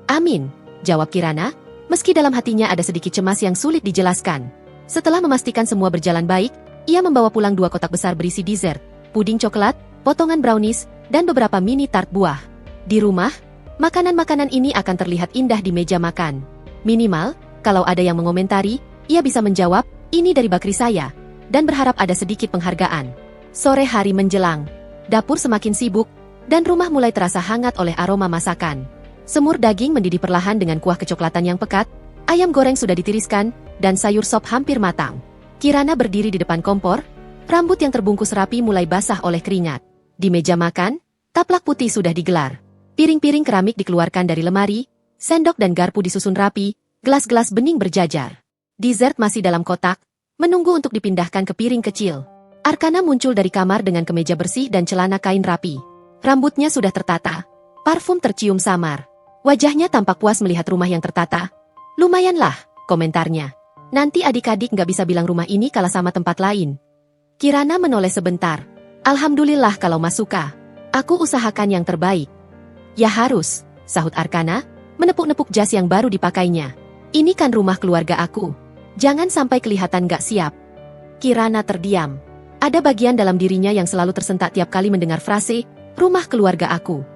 Amin, jawab Kirana, meski dalam hatinya ada sedikit cemas yang sulit dijelaskan. Setelah memastikan semua berjalan baik, ia membawa pulang 2 kotak besar berisi dessert, puding coklat, potongan brownies, dan beberapa mini tart buah. Di rumah, makanan-makanan ini akan terlihat indah di meja makan. Minimal, kalau ada yang mengomentari, ia bisa menjawab, ini dari bakery saya, dan berharap ada sedikit penghargaan. Sore hari menjelang, dapur semakin sibuk, dan rumah mulai terasa hangat oleh aroma masakan. Semur daging mendidih perlahan dengan kuah kecoklatan yang pekat, ayam goreng sudah ditiriskan, dan sayur sop hampir matang. Kirana berdiri di depan kompor, rambut yang terbungkus rapi mulai basah oleh keringat. Di meja makan, taplak putih sudah digelar. Piring-piring keramik dikeluarkan dari lemari, sendok dan garpu disusun rapi, gelas-gelas bening berjajar. Dessert masih dalam kotak, menunggu untuk dipindahkan ke piring kecil. Arkana muncul dari kamar dengan kemeja bersih dan celana kain rapi. Rambutnya sudah tertata, parfum tercium samar. Wajahnya tampak puas melihat rumah yang tertata. Lumayanlah, komentarnya. Nanti adik-adik nggak bisa bilang rumah ini kalah sama tempat lain. Kirana menoleh sebentar. Alhamdulillah kalau Mas suka. Aku usahakan yang terbaik. Ya harus, sahut Arkana, menepuk-nepuk jas yang baru dipakainya. Ini kan rumah keluarga aku. Jangan sampai kelihatan nggak siap. Kirana terdiam. Ada bagian dalam dirinya yang selalu tersentak tiap kali mendengar frase, rumah keluarga aku.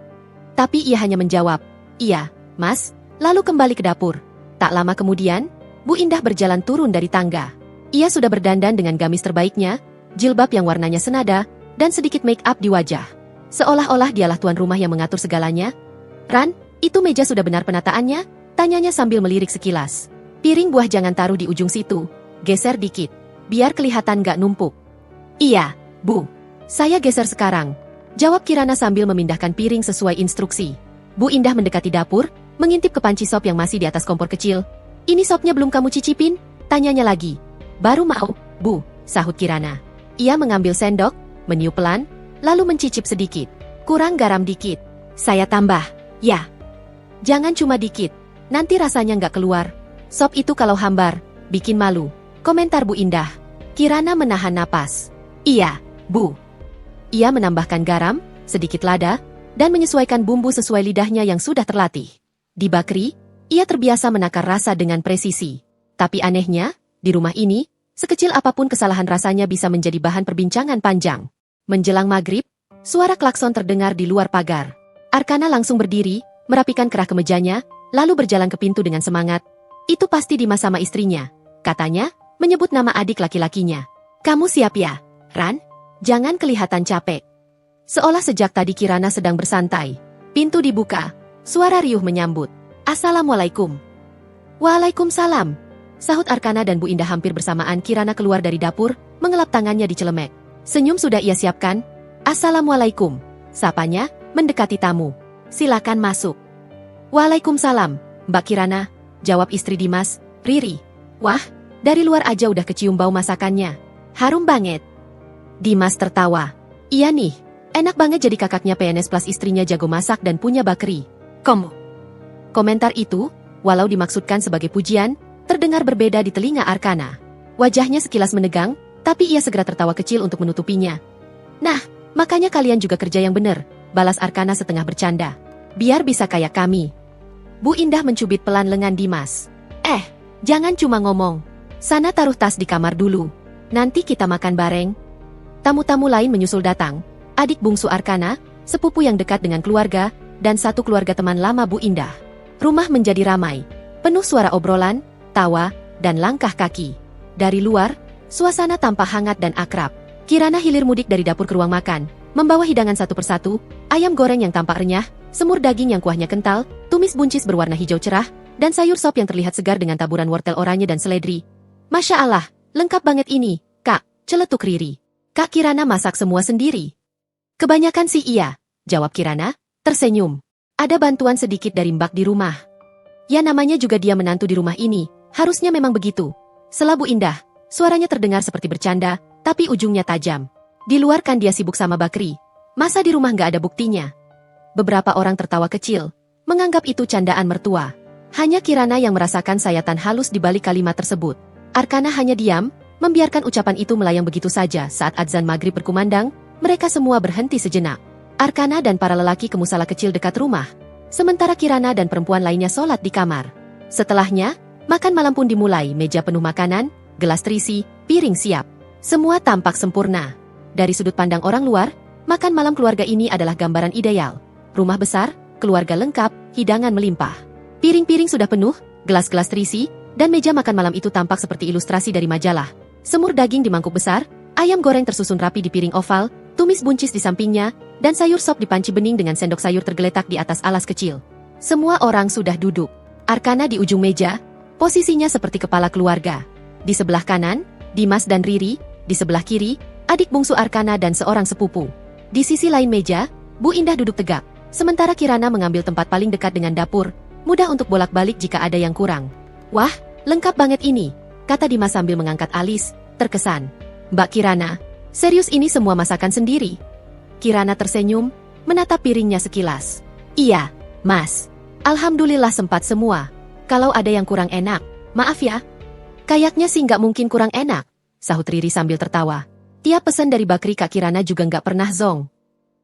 Tapi ia hanya menjawab, iya, Mas, lalu kembali ke dapur. Tak lama kemudian, Bu Indah berjalan turun dari tangga. Ia sudah berdandan dengan gamis terbaiknya, jilbab yang warnanya senada, dan sedikit make up di wajah. Seolah-olah dialah tuan rumah yang mengatur segalanya. Ran, itu meja sudah benar penataannya? Tanyanya sambil melirik sekilas. Piring buah jangan taruh di ujung situ. Geser dikit, biar kelihatan gak numpuk. Iya, Bu. Saya geser sekarang, jawab Kirana sambil memindahkan piring sesuai instruksi. Bu Indah mendekati dapur, mengintip ke panci sop yang masih di atas kompor kecil. Ini sopnya belum kamu cicipin? Tanyanya lagi. Baru mau, Bu, sahut Kirana. Ia mengambil sendok, meniup pelan, lalu mencicip sedikit. Kurang garam dikit. Saya tambah, ya. Jangan cuma dikit, nanti rasanya nggak keluar. Sop itu kalau hambar, bikin malu, komentar Bu Indah. Kirana menahan napas. Iya, Bu. Ia menambahkan garam, sedikit lada, dan menyesuaikan bumbu sesuai lidahnya yang sudah terlatih. Di bakery, ia terbiasa menakar rasa dengan presisi. Tapi anehnya, di rumah ini, sekecil apapun kesalahan rasanya bisa menjadi bahan perbincangan panjang. Menjelang maghrib, suara klakson terdengar di luar pagar. Arkana langsung berdiri, merapikan kerah kemejanya, lalu berjalan ke pintu dengan semangat. Itu pasti Dimas sama istrinya, katanya, menyebut nama adik laki-lakinya. Kamu siap ya, Ran? Jangan kelihatan capek. Seolah sejak tadi Kirana sedang bersantai. Pintu dibuka, suara riuh menyambut. Assalamualaikum. Waalaikumsalam. Sahut Arkana dan Bu Indah hampir bersamaan. Kirana keluar dari dapur, mengelap tangannya di celemek. Senyum sudah ia siapkan. Assalamualaikum. Sapanya, mendekati tamu. Silakan masuk. Waalaikumsalam, Mbak Kirana, jawab istri Dimas, Riri. Wah, dari luar aja udah kecium bau masakannya. Harum banget. Dimas tertawa. Iya nih, enak banget jadi kakaknya PNS plus istrinya jago masak dan punya bakery. Komentar itu, walau dimaksudkan sebagai pujian, terdengar berbeda di telinga Arkana. Wajahnya sekilas menegang, tapi ia segera tertawa kecil untuk menutupinya. Nah, makanya kalian juga kerja yang bener, balas Arkana setengah bercanda. Biar bisa kayak kami. Bu Indah mencubit pelan lengan Dimas. Jangan cuma ngomong. Sana taruh tas di kamar dulu. Nanti kita makan bareng. Tamu-tamu lain menyusul datang. Adik bungsu Arkana, sepupu yang dekat dengan keluarga, dan satu keluarga teman lama Bu Indah. Rumah menjadi ramai. Penuh suara obrolan, tawa, dan langkah kaki. Dari luar, suasana tampak hangat dan akrab. Kirana hilir mudik dari dapur ke ruang makan, membawa hidangan satu persatu, ayam goreng yang tampak renyah, semur daging yang kuahnya kental, tumis buncis berwarna hijau cerah, dan sayur sop yang terlihat segar dengan taburan wortel oranye dan seledri. Masya Allah, lengkap banget ini, Kak, celetuk Riri. Kak Kirana masak semua sendiri. Kebanyakan sih iya, jawab Kirana, tersenyum. Ada bantuan sedikit dari Mbak di rumah. Ya namanya juga dia menantu di rumah ini, harusnya memang begitu. Sela Bu Indah, suaranya terdengar seperti bercanda, tapi ujungnya tajam. Di luar kan dia sibuk sama bakery. Masa di rumah nggak ada buktinya? Beberapa orang tertawa kecil, menganggap itu candaan mertua. Hanya Kirana yang merasakan sayatan halus di balik kalimat tersebut. Arkana hanya diam, membiarkan ucapan itu melayang begitu saja. Saat adzan maghrib berkumandang, mereka semua berhenti sejenak. Arkana dan para lelaki ke musala kecil dekat rumah, sementara Kirana dan perempuan lainnya sholat di kamar. Setelahnya, makan malam pun dimulai. Meja penuh makanan, gelas terisi, piring siap. Semua tampak sempurna. Dari sudut pandang orang luar, makan malam keluarga ini adalah gambaran ideal. Rumah besar, keluarga lengkap, hidangan melimpah. Piring-piring sudah penuh, gelas-gelas terisi, dan meja makan malam itu tampak seperti ilustrasi dari majalah. Semur daging di mangkuk besar, ayam goreng tersusun rapi di piring oval, tumis buncis di sampingnya, dan sayur sop di panci bening dengan sendok sayur tergeletak di atas alas kecil. Semua orang sudah duduk. Arkana di ujung meja, posisinya seperti kepala keluarga. Di sebelah kanan, Dimas dan Riri, di sebelah kiri, adik bungsu Arkana dan seorang sepupu. Di sisi lain meja, Bu Indah duduk tegak, sementara Kirana mengambil tempat paling dekat dengan dapur, mudah untuk bolak-balik jika ada yang kurang. Wah, lengkap banget ini, kata Dimas sambil mengangkat alis, terkesan. Mbak Kirana, serius ini semua masakan sendiri? Kirana tersenyum, menatap piringnya sekilas. Iya, Mas. Alhamdulillah sempat semua. Kalau ada yang kurang enak, maaf ya. Kayaknya sih nggak mungkin kurang enak, sahut Riri sambil tertawa. Tiap pesan dari bakery Kak Kirana juga nggak pernah zong.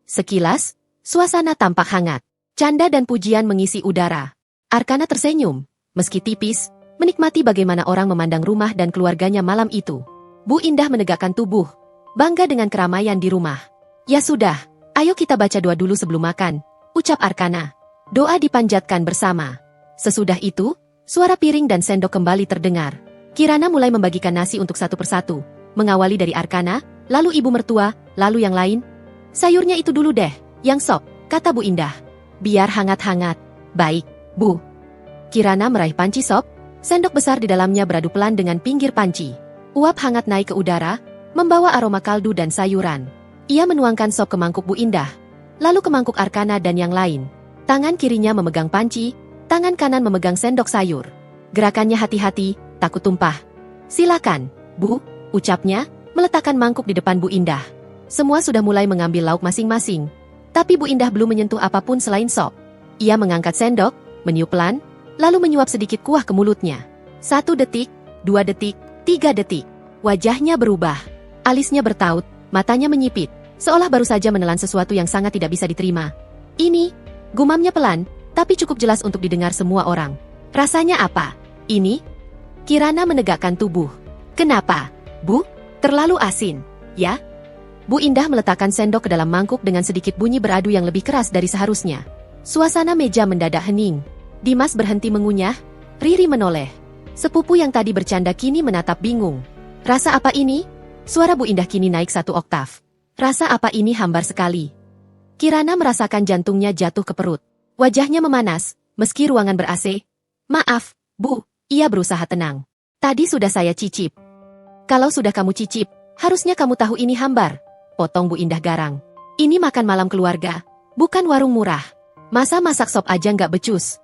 Sekilas, suasana tampak hangat. Canda dan pujian mengisi udara. Arkana tersenyum, meski tipis, menikmati bagaimana orang memandang rumah dan keluarganya malam itu. Bu Indah menegakkan tubuh, bangga dengan keramaian di rumah. Ya sudah, ayo kita baca doa dulu sebelum makan, ucap Arkana. Doa dipanjatkan bersama. Sesudah itu, suara piring dan sendok kembali terdengar. Kirana mulai membagikan nasi untuk satu persatu, mengawali dari Arkana, lalu ibu mertua, lalu yang lain. Sayurnya itu dulu deh, yang sop, kata Bu Indah. Biar hangat-hangat. Baik, Bu. Kirana meraih panci sop, sendok besar di dalamnya beradu pelan dengan pinggir panci. Uap hangat naik ke udara, membawa aroma kaldu dan sayuran. Ia menuangkan sop ke mangkuk Bu Indah, lalu ke mangkuk Arkana dan yang lain. Tangan kirinya memegang panci, tangan kanan memegang sendok sayur. Gerakannya hati-hati, takut tumpah. Silakan, Bu, ucapnya, meletakkan mangkuk di depan Bu Indah. Semua sudah mulai mengambil lauk masing-masing. Tapi Bu Indah belum menyentuh apapun selain sop. Ia mengangkat sendok, meniup pelan, lalu menyuap sedikit kuah ke mulutnya. 1 detik, 2 detik, 3 detik. Wajahnya berubah. Alisnya bertaut, matanya menyipit. Seolah baru saja menelan sesuatu yang sangat tidak bisa diterima. Ini, gumamnya pelan, tapi cukup jelas untuk didengar semua orang. Rasanya apa? Ini? Kirana menegakkan tubuh. Kenapa, Bu? Terlalu asin, ya? Bu Indah meletakkan sendok ke dalam mangkuk dengan sedikit bunyi beradu yang lebih keras dari seharusnya. Suasana meja mendadak hening. Dimas berhenti mengunyah, Riri menoleh. Sepupu yang tadi bercanda kini menatap bingung. Rasa apa ini? Suara Bu Indah kini naik 1 oktav. Rasa apa ini hambar sekali. Kirana merasakan jantungnya jatuh ke perut. Wajahnya memanas, meski ruangan ber-AC. Maaf, Bu, ia berusaha tenang. Tadi sudah saya cicip. Kalau sudah kamu cicip, harusnya kamu tahu ini hambar. Potong Bu Indah garang. Ini makan malam keluarga, bukan warung murah. Masa masak sop aja nggak becus?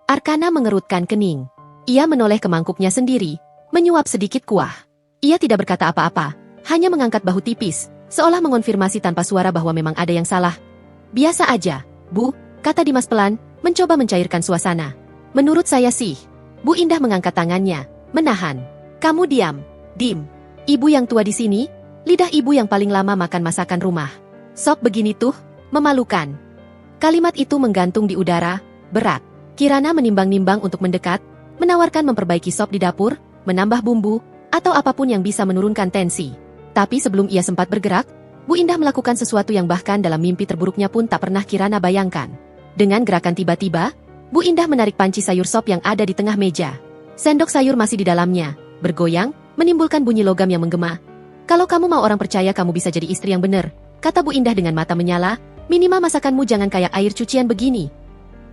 Arkana mengerutkan kening. Ia menoleh ke mangkuknya sendiri, menyuap sedikit kuah. Ia tidak berkata apa-apa, hanya mengangkat bahu tipis, seolah mengonfirmasi tanpa suara bahwa memang ada yang salah. Biasa aja, Bu, kata Dimas pelan, mencoba mencairkan suasana. Menurut saya sih. Bu Indah mengangkat tangannya, menahan. Kamu diam, Dim. Ibu yang tua di sini, lidah ibu yang paling lama makan masakan rumah. Sop begini tuh, memalukan. Kalimat itu menggantung di udara, berat. Kirana menimbang-nimbang untuk mendekat, menawarkan memperbaiki sop di dapur, menambah bumbu, atau apapun yang bisa menurunkan tensi. Tapi sebelum ia sempat bergerak, Bu Indah melakukan sesuatu yang bahkan dalam mimpi terburuknya pun tak pernah Kirana bayangkan. Dengan gerakan tiba-tiba, Bu Indah menarik panci sayur sop yang ada di tengah meja. Sendok sayur masih di dalamnya, bergoyang, menimbulkan bunyi logam yang menggema. Kalau kamu mau orang percaya kamu bisa jadi istri yang benar, kata Bu Indah dengan mata menyala, minimal masakanmu jangan kayak air cucian begini.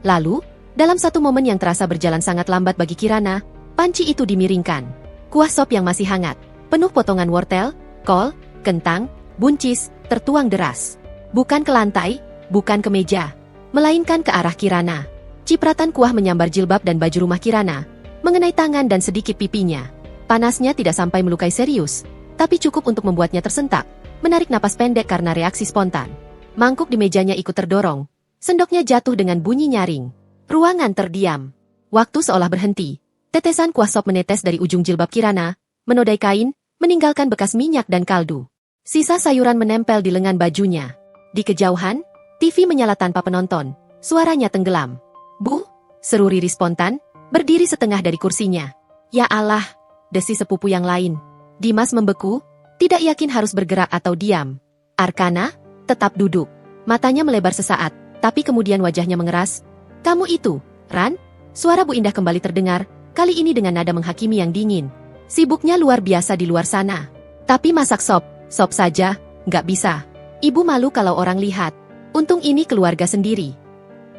Lalu, dalam satu momen yang terasa berjalan sangat lambat bagi Kirana, panci itu dimiringkan. Kuah sop yang masih hangat, penuh potongan wortel, kol, kentang, buncis, tertuang deras. Bukan ke lantai, bukan ke meja, melainkan ke arah Kirana. Cipratan kuah menyambar jilbab dan baju rumah Kirana, mengenai tangan dan sedikit pipinya. Panasnya tidak sampai melukai serius, tapi cukup untuk membuatnya tersentak, menarik napas pendek karena reaksi spontan. Mangkuk di mejanya ikut terdorong, sendoknya jatuh dengan bunyi nyaring. Ruangan terdiam. Waktu seolah berhenti. Tetesan kuah sop menetes dari ujung jilbab Kirana, menodai kain, meninggalkan bekas minyak dan kaldu. Sisa sayuran menempel di lengan bajunya. Di kejauhan, TV menyala tanpa penonton, suaranya tenggelam. Bu, seru Riri spontan, berdiri setengah dari kursinya. Ya Allah, desi sepupu yang lain. Dimas membeku, tidak yakin harus bergerak atau diam. Arkana, tetap duduk. Matanya melebar sesaat, tapi kemudian wajahnya mengeras. Kamu itu, Ran? Suara Bu Indah kembali terdengar, kali ini dengan nada menghakimi yang dingin. Sibuknya luar biasa di luar sana. Tapi masak sop saja, nggak bisa. Ibu malu kalau orang lihat. Untung ini keluarga sendiri.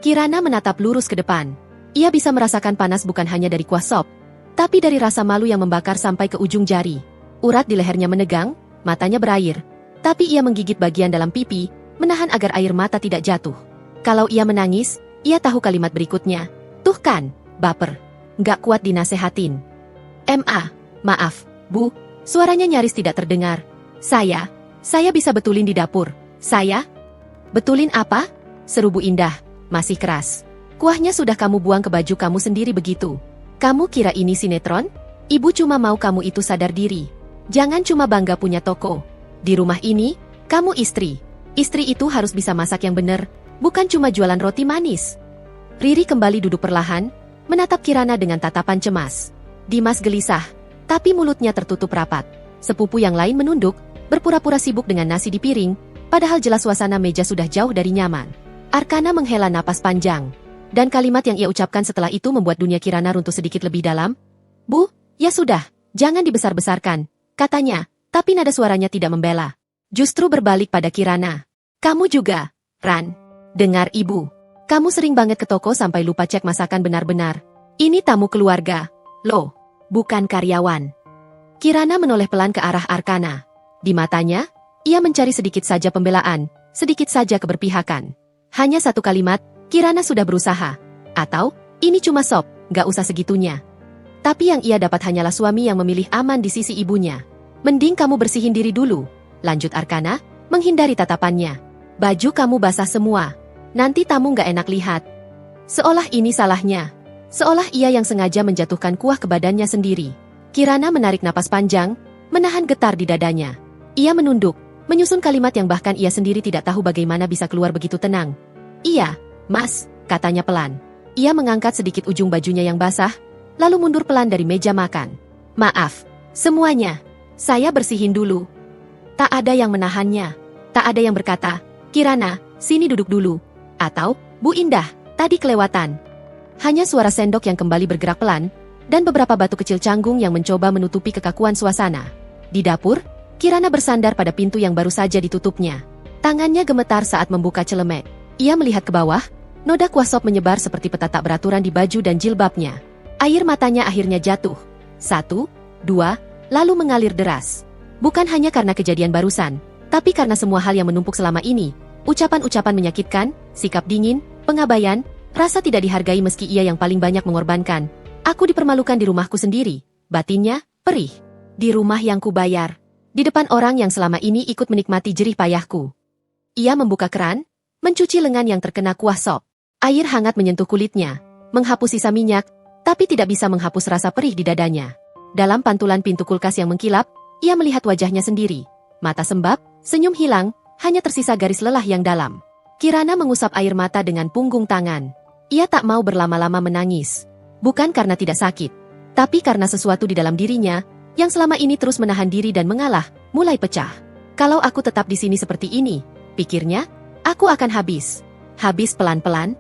Kirana menatap lurus ke depan. Ia bisa merasakan panas bukan hanya dari kuah sop, tapi dari rasa malu yang membakar sampai ke ujung jari. Urat di lehernya menegang, matanya berair. Tapi ia menggigit bagian dalam pipi, menahan agar air mata tidak jatuh. Kalau ia menangis, ia tahu kalimat berikutnya. Tuh kan, baper. Nggak kuat dinasehatin. Maaf, Bu. Suaranya nyaris tidak terdengar. Saya bisa betulin di dapur. Saya? Betulin apa? Seru Bu Indah, masih keras. Kuahnya sudah kamu buang ke baju kamu sendiri begitu. Kamu kira ini sinetron? Ibu cuma mau kamu itu sadar diri. Jangan cuma bangga punya toko. Di rumah ini, kamu istri. Istri itu harus bisa masak yang benar, bukan cuma jualan roti manis. Riri kembali duduk perlahan, menatap Kirana dengan tatapan cemas. Dimas gelisah, tapi mulutnya tertutup rapat. Sepupu yang lain menunduk, berpura-pura sibuk dengan nasi di piring, padahal jelas suasana meja sudah jauh dari nyaman. Arkana menghela napas panjang, dan kalimat yang ia ucapkan setelah itu membuat dunia Kirana runtuh sedikit lebih dalam. Bu, ya sudah, jangan dibesar-besarkan, katanya, tapi nada suaranya tidak membela. Justru berbalik pada Kirana. Kamu juga, Ran. Dengar ibu. Kamu sering banget ke toko sampai lupa cek masakan benar-benar. Ini tamu keluarga. Loh, bukan karyawan. Kirana menoleh pelan ke arah Arkana. Di matanya, ia mencari sedikit saja pembelaan, sedikit saja keberpihakan. Hanya satu kalimat, Kirana sudah berusaha. Atau, ini cuma sop, gak usah segitunya. Tapi yang ia dapat hanyalah suami yang memilih aman di sisi ibunya. Mending kamu bersihin diri dulu, lanjut Arkana, menghindari tatapannya. Baju kamu basah semua. Nanti tamu gak enak lihat. Seolah ini salahnya. Seolah ia yang sengaja menjatuhkan kuah ke badannya sendiri. Kirana menarik napas panjang, menahan getar di dadanya. Ia menunduk, menyusun kalimat yang bahkan ia sendiri tidak tahu bagaimana bisa keluar begitu tenang. Iya, Mas, katanya pelan. Ia mengangkat sedikit ujung bajunya yang basah, lalu mundur pelan dari meja makan. Maaf, semuanya. Saya bersihin dulu. Tak ada yang menahannya. Tak ada yang berkata, Kirana, sini duduk dulu. Atau, Bu Indah, Tadi kelewatan. Hanya suara sendok yang kembali bergerak pelan, dan beberapa batu kecil canggung yang mencoba menutupi kekakuan suasana. Di dapur, Kirana bersandar pada pintu yang baru saja ditutupnya. Tangannya gemetar saat membuka celemek. Ia melihat ke bawah, noda kuah sop menyebar seperti peta tak beraturan di baju dan jilbabnya. Air matanya akhirnya jatuh. 1, 2, lalu mengalir deras. Bukan hanya karena kejadian barusan, tapi karena semua hal yang menumpuk selama ini. Ucapan-ucapan menyakitkan, sikap dingin, pengabaian, rasa tidak dihargai meski ia yang paling banyak mengorbankan. Aku dipermalukan di rumahku sendiri, batinnya, perih. Di rumah yang kubayar. Di depan orang yang selama ini ikut menikmati jerih payahku. Ia membuka keran, mencuci lengan yang terkena kuah sop. Air hangat menyentuh kulitnya, menghapus sisa minyak, tapi tidak bisa menghapus rasa perih di dadanya. Dalam pantulan pintu kulkas yang mengkilap, ia melihat wajahnya sendiri. Mata sembab, senyum hilang, hanya tersisa garis lelah yang dalam. Kirana mengusap air mata dengan punggung tangan. Ia tak mau berlama-lama menangis. Bukan karena tidak sakit, tapi karena sesuatu di dalam dirinya, yang selama ini terus menahan diri dan mengalah, mulai pecah. Kalau aku tetap di sini seperti ini, pikirnya, aku akan habis. Habis pelan-pelan.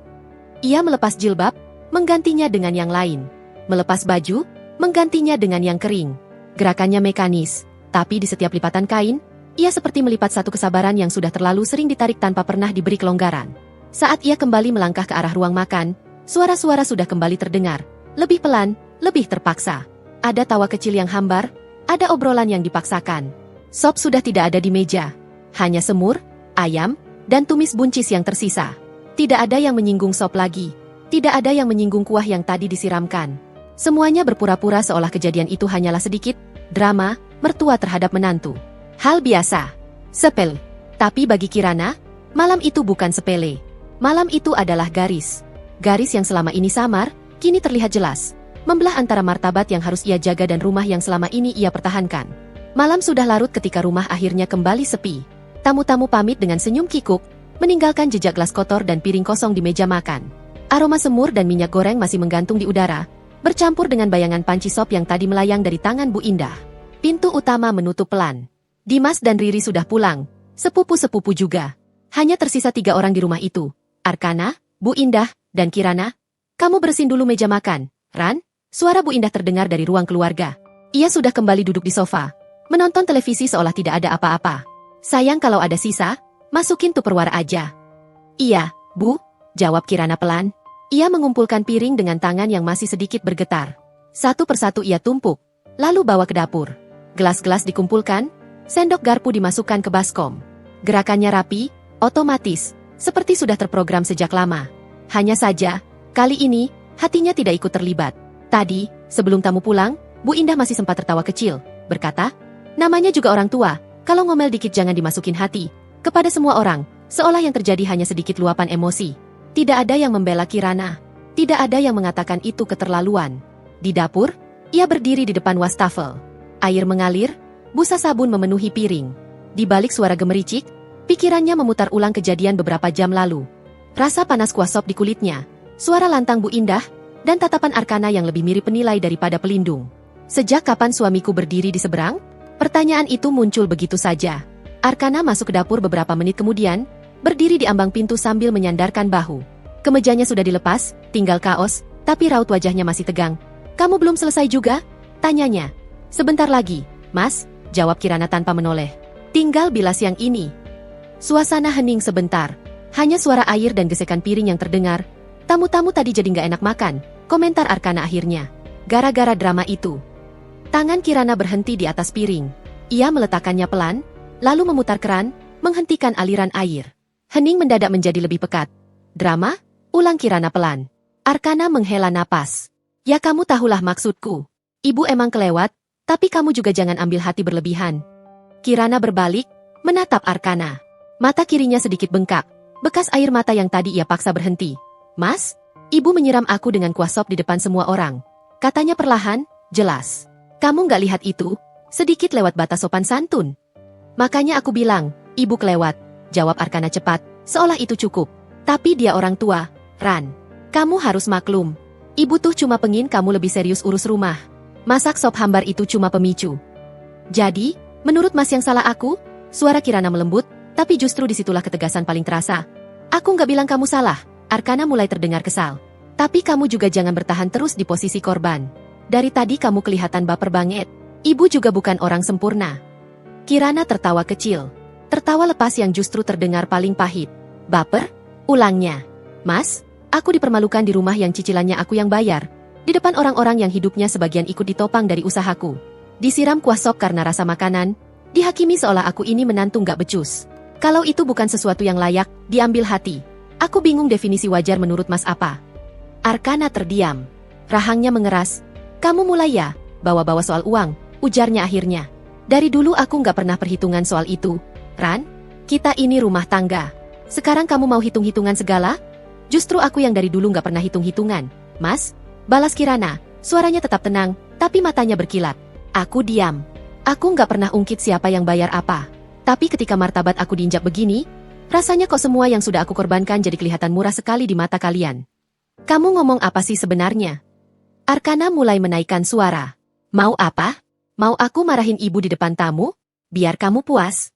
Ia melepas jilbab, menggantinya dengan yang lain. Melepas baju, menggantinya dengan yang kering. Gerakannya mekanis, tapi di setiap lipatan kain, ia seperti melipat satu kesabaran yang sudah terlalu sering ditarik tanpa pernah diberi kelonggaran. Saat ia kembali melangkah ke arah ruang makan, suara-suara sudah kembali terdengar. Lebih pelan, lebih terpaksa. Ada tawa kecil yang hambar, ada obrolan yang dipaksakan. Sop sudah tidak ada di meja. Hanya semur, ayam, dan tumis buncis yang tersisa. Tidak ada yang menyinggung sop lagi. Tidak ada yang menyinggung kuah yang tadi disiramkan. Semuanya berpura-pura seolah kejadian itu hanyalah sedikit drama mertua terhadap menantu. Hal biasa. Sepele. Tapi bagi Kirana, malam itu bukan sepele. Malam itu adalah garis. Garis yang selama ini samar, kini terlihat jelas. Membelah antara martabat yang harus ia jaga dan rumah yang selama ini ia pertahankan. Malam sudah larut ketika rumah akhirnya kembali sepi. Tamu-tamu pamit dengan senyum kikuk, meninggalkan jejak gelas kotor dan piring kosong di meja makan. Aroma semur dan minyak goreng masih menggantung di udara, bercampur dengan bayangan panci sop yang tadi melayang dari tangan Bu Indah. Pintu utama menutup pelan. Dimas dan Riri sudah pulang, sepupu-sepupu juga. Hanya tersisa 3 orang di rumah itu. Arkana, Bu Indah, dan Kirana. Kamu bersihin dulu meja makan, Ran? Suara Bu Indah terdengar dari ruang keluarga. Ia sudah kembali duduk di sofa, menonton televisi seolah tidak ada apa-apa. Sayang kalau ada sisa, masukin tupperware aja. Iya, Bu, jawab Kirana pelan. Ia mengumpulkan piring dengan tangan yang masih sedikit bergetar. Satu persatu ia tumpuk, lalu bawa ke dapur. Gelas-gelas dikumpulkan, sendok garpu dimasukkan ke baskom. Gerakannya rapi, otomatis, seperti sudah terprogram sejak lama. Hanya saja, kali ini, hatinya tidak ikut terlibat. Tadi, sebelum tamu pulang, Bu Indah masih sempat tertawa kecil, berkata, namanya juga orang tua, kalau ngomel dikit jangan dimasukin hati. Kepada semua orang, seolah yang terjadi hanya sedikit luapan emosi. Tidak ada yang membela Kirana. Tidak ada yang mengatakan itu keterlaluan. Di dapur, ia berdiri di depan wastafel. Air mengalir, busa sabun memenuhi piring. Di balik suara gemericik, pikirannya memutar ulang kejadian beberapa jam lalu. Rasa panas kuah sop di kulitnya, suara lantang Bu Indah, dan tatapan Arkana yang lebih mirip penilai daripada pelindung. Sejak kapan suamiku berdiri di seberang? Pertanyaan itu muncul begitu saja. Arkana masuk ke dapur beberapa menit kemudian, berdiri di ambang pintu sambil menyandarkan bahu. Kemejanya sudah dilepas, tinggal kaos, tapi raut wajahnya masih tegang. Kamu belum selesai juga? Tanyanya. Sebentar lagi, Mas, jawab Kirana tanpa menoleh. Tinggal bilas yang ini. Suasana hening sebentar. Hanya suara air dan gesekan piring yang terdengar. Tamu-tamu tadi jadi nggak enak makan, komentar Arkana akhirnya. Gara-gara drama itu. Tangan Kirana berhenti di atas piring. Ia meletakkannya pelan, lalu memutar keran, menghentikan aliran air. Hening mendadak menjadi lebih pekat. Drama? Ulang Kirana pelan. Arkana menghela napas. Ya kamu tahulah maksudku. Ibu emang kelewat, tapi kamu juga jangan ambil hati berlebihan. Kirana berbalik, menatap Arkana. Mata kirinya sedikit bengkak, bekas air mata yang tadi ia paksa berhenti. Mas, ibu menyiram aku dengan kuah sop di depan semua orang. Katanya perlahan, jelas. Kamu nggak lihat itu? Sedikit lewat batas sopan santun. Makanya aku bilang, ibu kelewat, jawab Arkana cepat, seolah itu cukup. Tapi dia orang tua, Ran. Kamu harus maklum. Ibu tuh cuma pengin kamu lebih serius urus rumah. Masak sop hambar itu cuma pemicu. Jadi, menurut Mas yang salah aku? Suara Kirana melembut, tapi justru disitulah ketegasan paling terasa. Aku nggak bilang kamu salah, Arkana mulai terdengar kesal. Tapi kamu juga jangan bertahan terus di posisi korban. Dari tadi kamu kelihatan baper banget. Ibu juga bukan orang sempurna. Kirana tertawa kecil. Tertawa lepas yang justru terdengar paling pahit. Baper? Ulangnya. Mas, aku dipermalukan di rumah yang cicilannya aku yang bayar. Di depan orang-orang yang hidupnya sebagian ikut ditopang dari usahaku. Disiram kuah sop karena rasa makanan. Dihakimi seolah aku ini menantu gak becus. Kalau itu bukan sesuatu yang layak, diambil hati. Aku bingung definisi wajar menurut Mas apa. Arkana terdiam. Rahangnya mengeras. Kamu mulai ya, bawa-bawa soal uang, ujarnya akhirnya. Dari dulu aku gak pernah perhitungan soal itu. Ran, kita ini rumah tangga. Sekarang kamu mau hitung-hitungan segala? Justru aku yang dari dulu gak pernah hitung-hitungan. Mas, balas Kirana, suaranya tetap tenang, tapi matanya berkilat. Aku diam. Aku gak pernah ungkit siapa yang bayar apa. Tapi ketika martabat aku diinjak begini, rasanya kok semua yang sudah aku korbankan jadi kelihatan murah sekali di mata kalian. Kamu ngomong apa sih sebenarnya? Arkana mulai menaikkan suara. Mau apa? Mau aku marahin ibu di depan tamu? Biar kamu puas.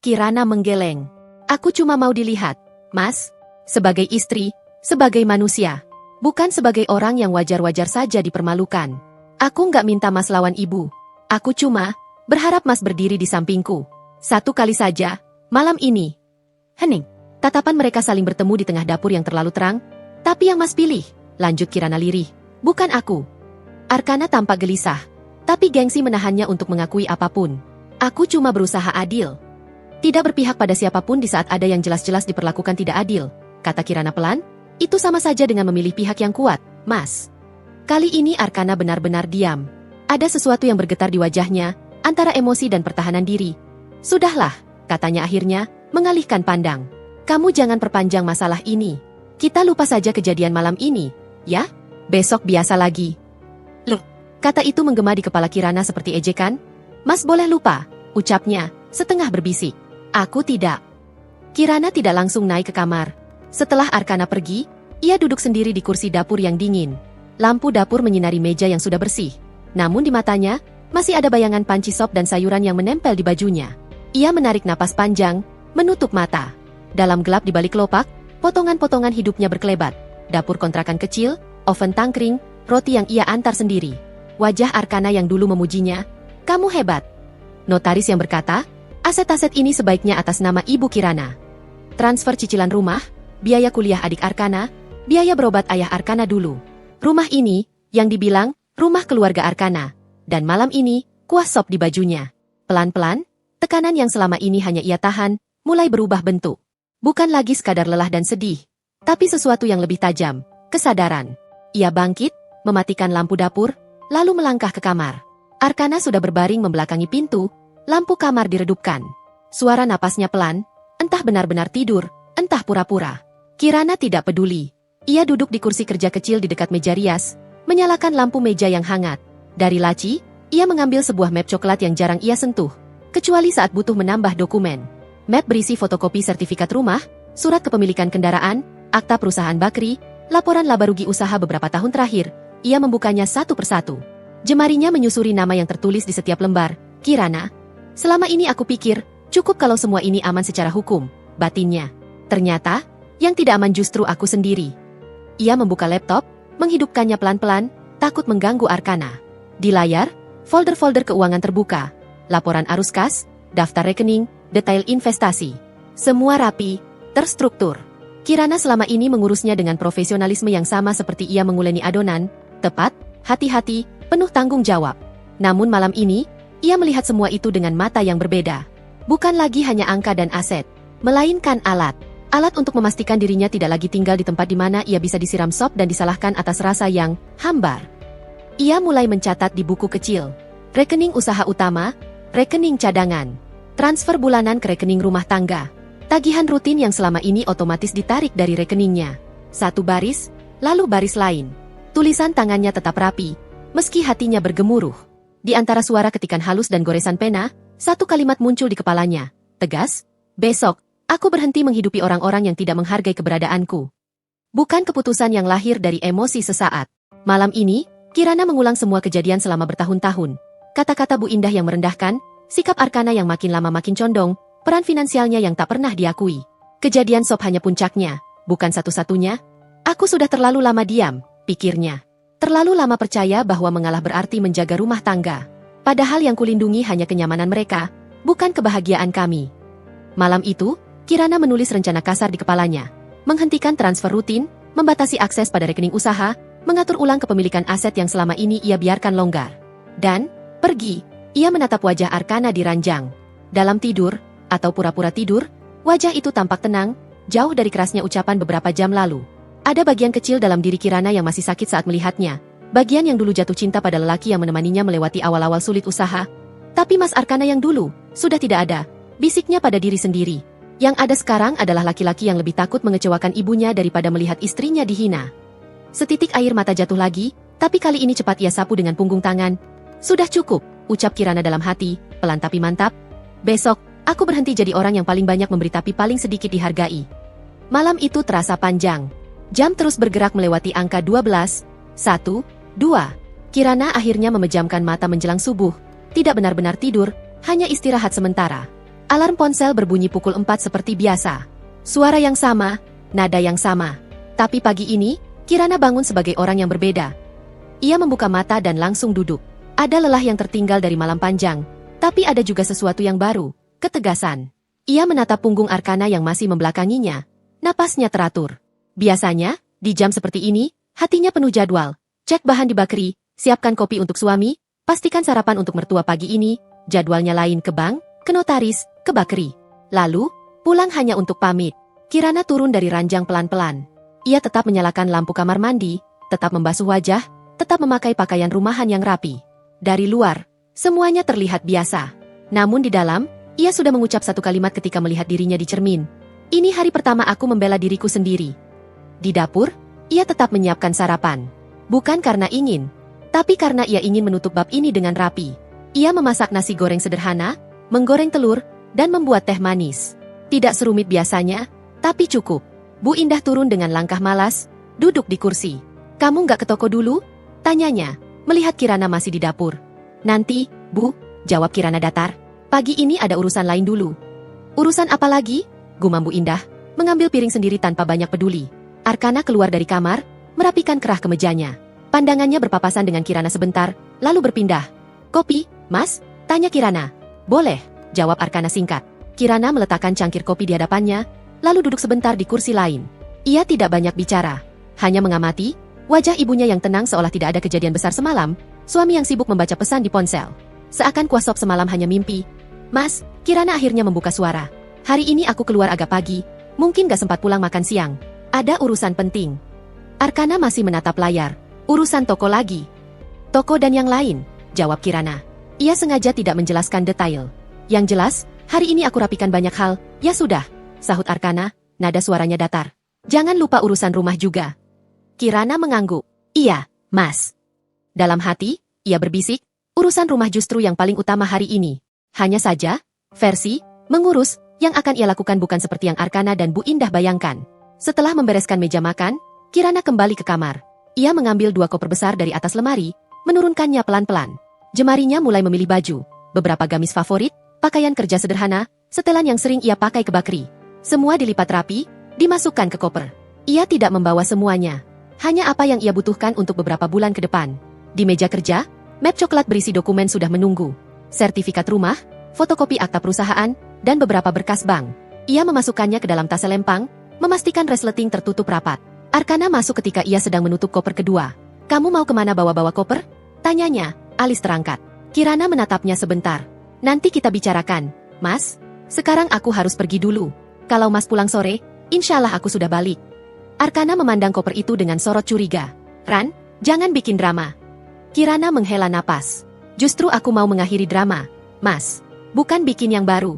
Kirana menggeleng. Aku cuma mau dilihat, Mas. Sebagai istri, sebagai manusia. Bukan sebagai orang yang wajar-wajar saja dipermalukan. Aku nggak minta Mas lawan ibu. Aku cuma berharap Mas berdiri di sampingku. Satu kali saja, malam ini. Hening. Tatapan mereka saling bertemu di tengah dapur yang terlalu terang. Tapi yang Mas pilih, lanjut Kirana lirih. Bukan aku. Arkana tampak gelisah. Tapi gengsi menahannya untuk mengakui apapun. Aku cuma berusaha adil. Tidak berpihak pada siapapun di saat ada yang jelas-jelas diperlakukan tidak adil. Kata Kirana pelan, itu sama saja dengan memilih pihak yang kuat, Mas. Kali ini Arkana benar-benar diam. Ada sesuatu yang bergetar di wajahnya, antara emosi dan pertahanan diri. Sudahlah, katanya akhirnya, mengalihkan pandang. Kamu jangan perpanjang masalah ini. Kita lupa saja kejadian malam ini, ya? Besok biasa lagi. Loh, kata itu menggema di kepala Kirana seperti ejekan. Mas boleh lupa, ucapnya, setengah berbisik. Aku tidak. Kirana tidak langsung naik ke kamar. Setelah Arkana pergi, ia duduk sendiri di kursi dapur yang dingin. Lampu dapur menyinari meja yang sudah bersih. Namun di matanya, masih ada bayangan panci sop dan sayuran yang menempel di bajunya. Ia menarik napas panjang, menutup mata. Dalam gelap di balik lopak, potongan-potongan hidupnya berkelebat. Dapur kontrakan kecil, oven tangkring, roti yang ia antar sendiri. Wajah Arkana yang dulu memujinya, kamu hebat. Notaris yang berkata, aset-aset ini sebaiknya atas nama Ibu Kirana. Transfer cicilan rumah, biaya kuliah adik Arkana, biaya berobat ayah Arkana dulu. Rumah ini, yang dibilang, rumah keluarga Arkana. Dan malam ini, kuah sop di bajunya. Pelan-pelan, tekanan yang selama ini hanya ia tahan, mulai berubah bentuk. Bukan lagi sekadar lelah dan sedih, tapi sesuatu yang lebih tajam, kesadaran. Ia bangkit, mematikan lampu dapur, lalu melangkah ke kamar. Arkana sudah berbaring membelakangi pintu, lampu kamar diredupkan. Suara napasnya pelan, entah benar-benar tidur, entah pura-pura. Kirana tidak peduli. Ia duduk di kursi kerja kecil di dekat meja rias, menyalakan lampu meja yang hangat. Dari laci, ia mengambil sebuah map coklat yang jarang ia sentuh. Kecuali saat butuh menambah dokumen. Map berisi fotokopi sertifikat rumah, surat kepemilikan kendaraan, akta perusahaan Bakri, laporan laba rugi usaha beberapa tahun terakhir. Ia membukanya satu persatu. Jemarinya menyusuri nama yang tertulis di setiap lembar. Kirana. Selama ini aku pikir, cukup kalau semua ini aman secara hukum, batinnya. Ternyata, yang tidak aman justru aku sendiri. Ia membuka laptop, menghidupkannya pelan-pelan, takut mengganggu Arkana. Di layar, folder-folder keuangan terbuka. Laporan arus kas, daftar rekening, detail investasi. Semua rapi, terstruktur. Kirana selama ini mengurusnya dengan profesionalisme yang sama seperti ia menguleni adonan, tepat, hati-hati, penuh tanggung jawab. Namun malam ini, ia melihat semua itu dengan mata yang berbeda. Bukan lagi hanya angka dan aset, melainkan alat. Alat untuk memastikan dirinya tidak lagi tinggal di tempat di mana ia bisa disiram sop dan disalahkan atas rasa yang hambar. Ia mulai mencatat di buku kecil. Rekening usaha utama, rekening cadangan, transfer bulanan ke rekening rumah tangga, tagihan rutin yang selama ini otomatis ditarik dari rekeningnya. Satu baris, lalu baris lain. Tulisan tangannya tetap rapi, meski hatinya bergemuruh. Di antara suara ketikan halus dan goresan pena, satu kalimat muncul di kepalanya. Tegas, besok, aku berhenti menghidupi orang-orang yang tidak menghargai keberadaanku. Bukan keputusan yang lahir dari emosi sesaat. Malam ini, Kirana mengulang semua kejadian selama bertahun-tahun. Kata-kata Bu Indah yang merendahkan, sikap Arkana yang makin lama makin condong, peran finansialnya yang tak pernah diakui. Kejadian sop hanya puncaknya, bukan satu-satunya. Aku sudah terlalu lama diam, pikirnya. Terlalu lama percaya bahwa mengalah berarti menjaga rumah tangga. Padahal yang kulindungi hanya kenyamanan mereka, bukan kebahagiaan kami. Malam itu, Kirana menulis rencana kasar di kepalanya. Menghentikan transfer rutin, membatasi akses pada rekening usaha, mengatur ulang kepemilikan aset yang selama ini ia biarkan longgar. Dan, pergi, ia menatap wajah Arkana di ranjang. Dalam tidur, atau pura-pura tidur, wajah itu tampak tenang, jauh dari kerasnya ucapan beberapa jam lalu. Ada bagian kecil dalam diri Kirana yang masih sakit saat melihatnya. Bagian yang dulu jatuh cinta pada lelaki yang menemaninya melewati awal-awal sulit usaha. Tapi Mas Arkana yang dulu, sudah tidak ada. Bisiknya pada diri sendiri. Yang ada sekarang adalah laki-laki yang lebih takut mengecewakan ibunya daripada melihat istrinya dihina. Setitik air mata jatuh lagi, tapi kali ini cepat ia sapu dengan punggung tangan. Sudah cukup, ucap Kirana dalam hati, pelan tapi mantap. Besok, aku berhenti jadi orang yang paling banyak memberi tapi paling sedikit dihargai. Malam itu terasa panjang. Jam terus bergerak melewati angka 12, 1, 2. Kirana akhirnya memejamkan mata menjelang subuh. Tidak benar-benar tidur, hanya istirahat sementara. Alarm ponsel berbunyi pukul 4 seperti biasa. Suara yang sama, nada yang sama. Tapi pagi ini, Kirana bangun sebagai orang yang berbeda. Ia membuka mata dan langsung duduk. Ada lelah yang tertinggal dari malam panjang, tapi ada juga sesuatu yang baru, ketegasan. Ia menatap punggung Arkana yang masih membelakanginya. Napasnya teratur. Biasanya, di jam seperti ini, hatinya penuh jadwal. Cek bahan di bakery, siapkan kopi untuk suami, pastikan sarapan untuk mertua pagi ini, jadwalnya lain ke bank, ke notaris, ke bakery. Lalu, pulang hanya untuk pamit. Kirana turun dari ranjang pelan-pelan. Ia tetap menyalakan lampu kamar mandi, tetap membasuh wajah, tetap memakai pakaian rumahan yang rapi. Dari luar, semuanya terlihat biasa. Namun di dalam, ia sudah mengucap satu kalimat ketika melihat dirinya di cermin. Ini hari pertama aku membela diriku sendiri. Di dapur, ia tetap menyiapkan sarapan. Bukan karena ingin, tapi karena ia ingin menutup bab ini dengan rapi. Ia memasak nasi goreng sederhana, menggoreng telur, dan membuat teh manis. Tidak serumit biasanya, tapi cukup. Bu Indah turun dengan langkah malas, duduk di kursi. Kamu nggak ke toko dulu? Tanyanya, melihat Kirana masih di dapur. Nanti, Bu, jawab Kirana datar. Pagi ini ada urusan lain dulu. Urusan apa lagi? Gumam Bu Indah, mengambil piring sendiri tanpa banyak peduli. Arkana keluar dari kamar, merapikan kerah kemejanya. Pandangannya berpapasan dengan Kirana sebentar, lalu berpindah. Kopi, Mas? Tanya Kirana. Boleh, jawab Arkana singkat. Kirana meletakkan cangkir kopi di hadapannya, lalu duduk sebentar di kursi lain. Ia tidak banyak bicara, hanya mengamati wajah ibunya yang tenang seolah tidak ada kejadian besar semalam, suami yang sibuk membaca pesan di ponsel. Seakan kuasop semalam hanya mimpi. Mas, Kirana akhirnya membuka suara. Hari ini aku keluar agak pagi, mungkin gak sempat pulang makan siang. Ada urusan penting. Arkana masih menatap layar. Urusan toko lagi. Toko dan yang lain, jawab Kirana. Ia sengaja tidak menjelaskan detail. Yang jelas, hari ini aku rapikan banyak hal, ya sudah, sahut Arkana, nada suaranya datar. Jangan lupa urusan rumah juga. Kirana mengangguk. Iya, Mas. Dalam hati, ia berbisik, urusan rumah justru yang paling utama hari ini. Hanya saja, versi, mengurus, yang akan ia lakukan bukan seperti yang Arkana dan Bu Indah bayangkan. Setelah membereskan meja makan, Kirana kembali ke kamar. Ia mengambil 2 koper besar dari atas lemari, menurunkannya pelan-pelan. Jemarinya mulai memilih baju, beberapa gamis favorit, pakaian kerja sederhana, setelan yang sering ia pakai ke bakery. Semua dilipat rapi, dimasukkan ke koper. Ia tidak membawa semuanya. Hanya apa yang ia butuhkan untuk beberapa bulan ke depan. Di meja kerja, map coklat berisi dokumen sudah menunggu. Sertifikat rumah, fotokopi akta perusahaan, dan beberapa berkas bank. Ia memasukkannya ke dalam tas selempang, memastikan resleting tertutup rapat. Arkana masuk ketika ia sedang menutup koper kedua. Kamu mau kemana bawa-bawa koper? Tanyanya, alis terangkat. Kirana menatapnya sebentar. Nanti kita bicarakan, Mas. Sekarang aku harus pergi dulu. Kalau Mas pulang sore, insya Allah aku sudah balik. Arkana memandang koper itu dengan sorot curiga. Ran, jangan bikin drama. Kirana menghela napas. Justru aku mau mengakhiri drama, Mas. Bukan bikin yang baru.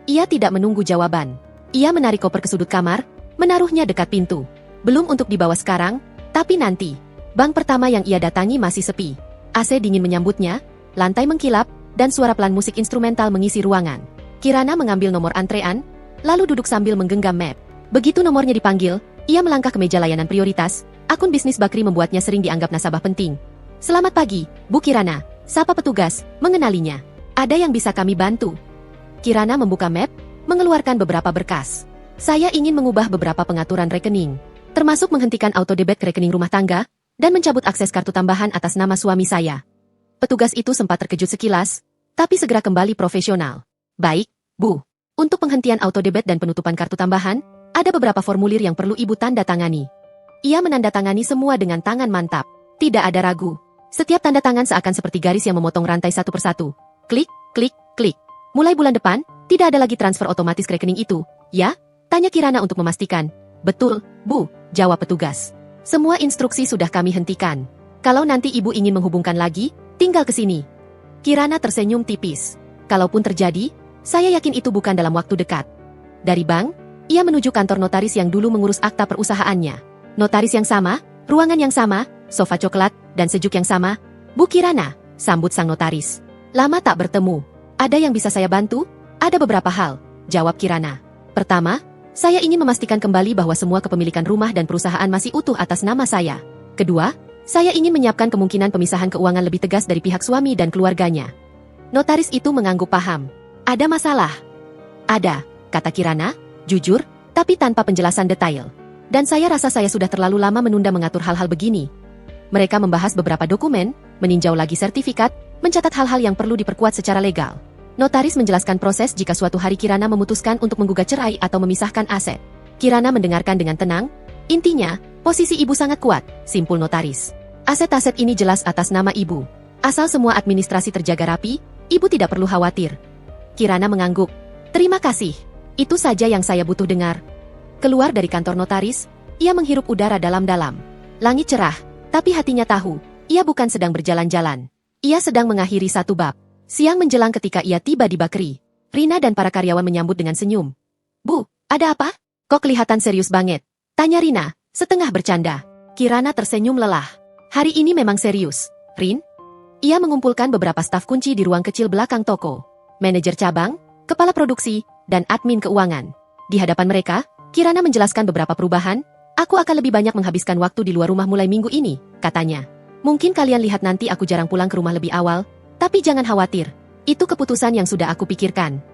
Ia tidak menunggu jawaban. Ia menarik koper ke sudut kamar, menaruhnya dekat pintu. Belum untuk dibawa sekarang, tapi nanti. Bank pertama yang ia datangi masih sepi. AC dingin menyambutnya, lantai mengkilap, dan suara pelan musik instrumental mengisi ruangan. Kirana mengambil nomor antrean, lalu duduk sambil menggenggam map. Begitu nomornya dipanggil, ia melangkah ke meja layanan prioritas. Akun bisnis bakery membuatnya sering dianggap nasabah penting. Selamat pagi, Bu Kirana. Sapa petugas, mengenalinya. Ada yang bisa kami bantu? Kirana membuka map, mengeluarkan beberapa berkas. Saya ingin mengubah beberapa pengaturan rekening, termasuk menghentikan auto debit ke rekening rumah tangga, dan mencabut akses kartu tambahan atas nama suami saya. Petugas itu sempat terkejut sekilas, tapi segera kembali profesional. Baik, Bu. Untuk penghentian auto debit dan penutupan kartu tambahan, ada beberapa formulir yang perlu Ibu tanda tangani. Ia menandatangani semua dengan tangan mantap. Tidak ada ragu. Setiap tanda tangan seakan seperti garis yang memotong rantai satu persatu. Klik, klik, klik. Mulai bulan depan, tidak ada lagi transfer otomatis ke rekening itu, ya? Tanya Kirana untuk memastikan. Betul, Bu, jawab petugas. Semua instruksi sudah kami hentikan. Kalau nanti Ibu ingin menghubungkan lagi, tinggal ke sini. Kirana tersenyum tipis. Kalaupun terjadi, saya yakin itu bukan dalam waktu dekat. Dari bank, ia menuju kantor notaris yang dulu mengurus akta perusahaannya. Notaris yang sama, ruangan yang sama, sofa coklat, dan sejuk yang sama. Bu Kirana, sambut sang notaris. Lama tak bertemu. Ada yang bisa saya bantu? Ada beberapa hal, jawab Kirana. Pertama, saya ingin memastikan kembali bahwa semua kepemilikan rumah dan perusahaan masih utuh atas nama saya. Kedua, saya ingin menyiapkan kemungkinan pemisahan keuangan lebih tegas dari pihak suami dan keluarganya. Notaris itu mengangguk paham. Ada masalah? Ada, kata Kirana, jujur, tapi tanpa penjelasan detail. Dan saya rasa saya sudah terlalu lama menunda mengatur hal-hal begini. Mereka membahas beberapa dokumen, meninjau lagi sertifikat, mencatat hal-hal yang perlu diperkuat secara legal. Notaris menjelaskan proses jika suatu hari Kirana memutuskan untuk menggugat cerai atau memisahkan aset. Kirana mendengarkan dengan tenang. Intinya, posisi ibu sangat kuat, simpul notaris. Aset-aset ini jelas atas nama ibu. Asal semua administrasi terjaga rapi, ibu tidak perlu khawatir. Kirana mengangguk. Terima kasih. Itu saja yang saya butuh dengar. Keluar dari kantor notaris, ia menghirup udara dalam-dalam. Langit cerah, tapi hatinya tahu, ia bukan sedang berjalan-jalan. Ia sedang mengakhiri satu bab. Siang menjelang ketika ia tiba di bakery, Rina dan para karyawan menyambut dengan senyum. Bu, ada apa? Kok kelihatan serius banget? Tanya Rina, setengah bercanda. Kirana tersenyum lelah. Hari ini memang serius, Rin. Ia mengumpulkan beberapa staf kunci di ruang kecil belakang toko. Manajer cabang, kepala produksi, dan admin keuangan. Di hadapan mereka, Kirana menjelaskan beberapa perubahan. Aku akan lebih banyak menghabiskan waktu di luar rumah mulai minggu ini, katanya. Mungkin kalian lihat nanti aku jarang pulang ke rumah lebih awal, tapi jangan khawatir, itu keputusan yang sudah aku pikirkan.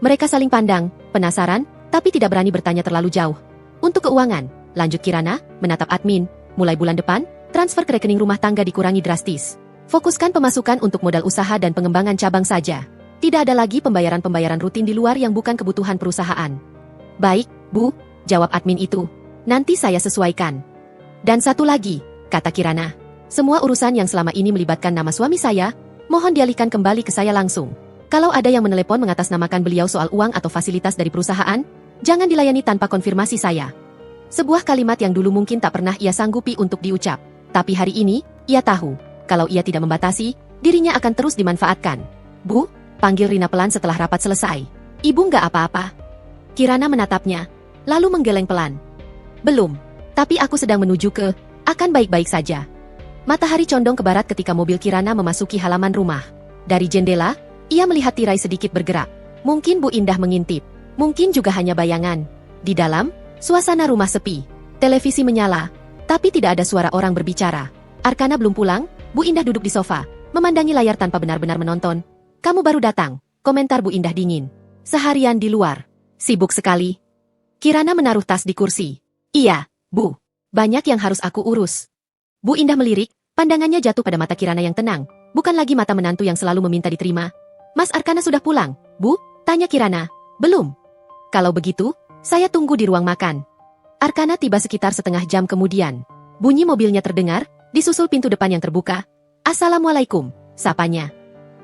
Mereka saling pandang, penasaran, tapi tidak berani bertanya terlalu jauh. Untuk keuangan, lanjut Kirana, menatap admin, mulai bulan depan, transfer ke rekening rumah tangga dikurangi drastis. Fokuskan pemasukan untuk modal usaha dan pengembangan cabang saja. Tidak ada lagi pembayaran-pembayaran rutin di luar yang bukan kebutuhan perusahaan. Baik, Bu, jawab admin itu. Nanti saya sesuaikan. Dan satu lagi, kata Kirana. Semua urusan yang selama ini melibatkan nama suami saya, mohon dialihkan kembali ke saya langsung. Kalau ada yang menelepon mengatasnamakan beliau soal uang atau fasilitas dari perusahaan, jangan dilayani tanpa konfirmasi saya. Sebuah kalimat yang dulu mungkin tak pernah ia sanggupi untuk diucap. Tapi hari ini, ia tahu, kalau ia tidak membatasi, dirinya akan terus dimanfaatkan. Bu, panggil Rina pelan setelah rapat selesai. Ibu nggak apa-apa. Kirana menatapnya, lalu menggeleng pelan. Belum, tapi aku sedang menuju ke, akan baik-baik saja. Matahari condong ke barat ketika mobil Kirana memasuki halaman rumah. Dari jendela, ia melihat tirai sedikit bergerak. Mungkin Bu Indah mengintip. Mungkin juga hanya bayangan. Di dalam, suasana rumah sepi. Televisi menyala, tapi tidak ada suara orang berbicara. Arkana belum pulang, Bu Indah duduk di sofa, memandangi layar tanpa benar-benar menonton. Kamu baru datang, komentar Bu Indah dingin. Seharian di luar. Sibuk sekali. Kirana menaruh tas di kursi. Iya, Bu. Banyak yang harus aku urus. Bu Indah melirik, pandangannya jatuh pada mata Kirana yang tenang, bukan lagi mata menantu yang selalu meminta diterima. Mas Arkana sudah pulang, Bu? Tanya Kirana. Belum. Kalau begitu, saya tunggu di ruang makan. Arkana tiba sekitar setengah jam kemudian. Bunyi mobilnya terdengar, disusul pintu depan yang terbuka. Assalamualaikum, sapanya.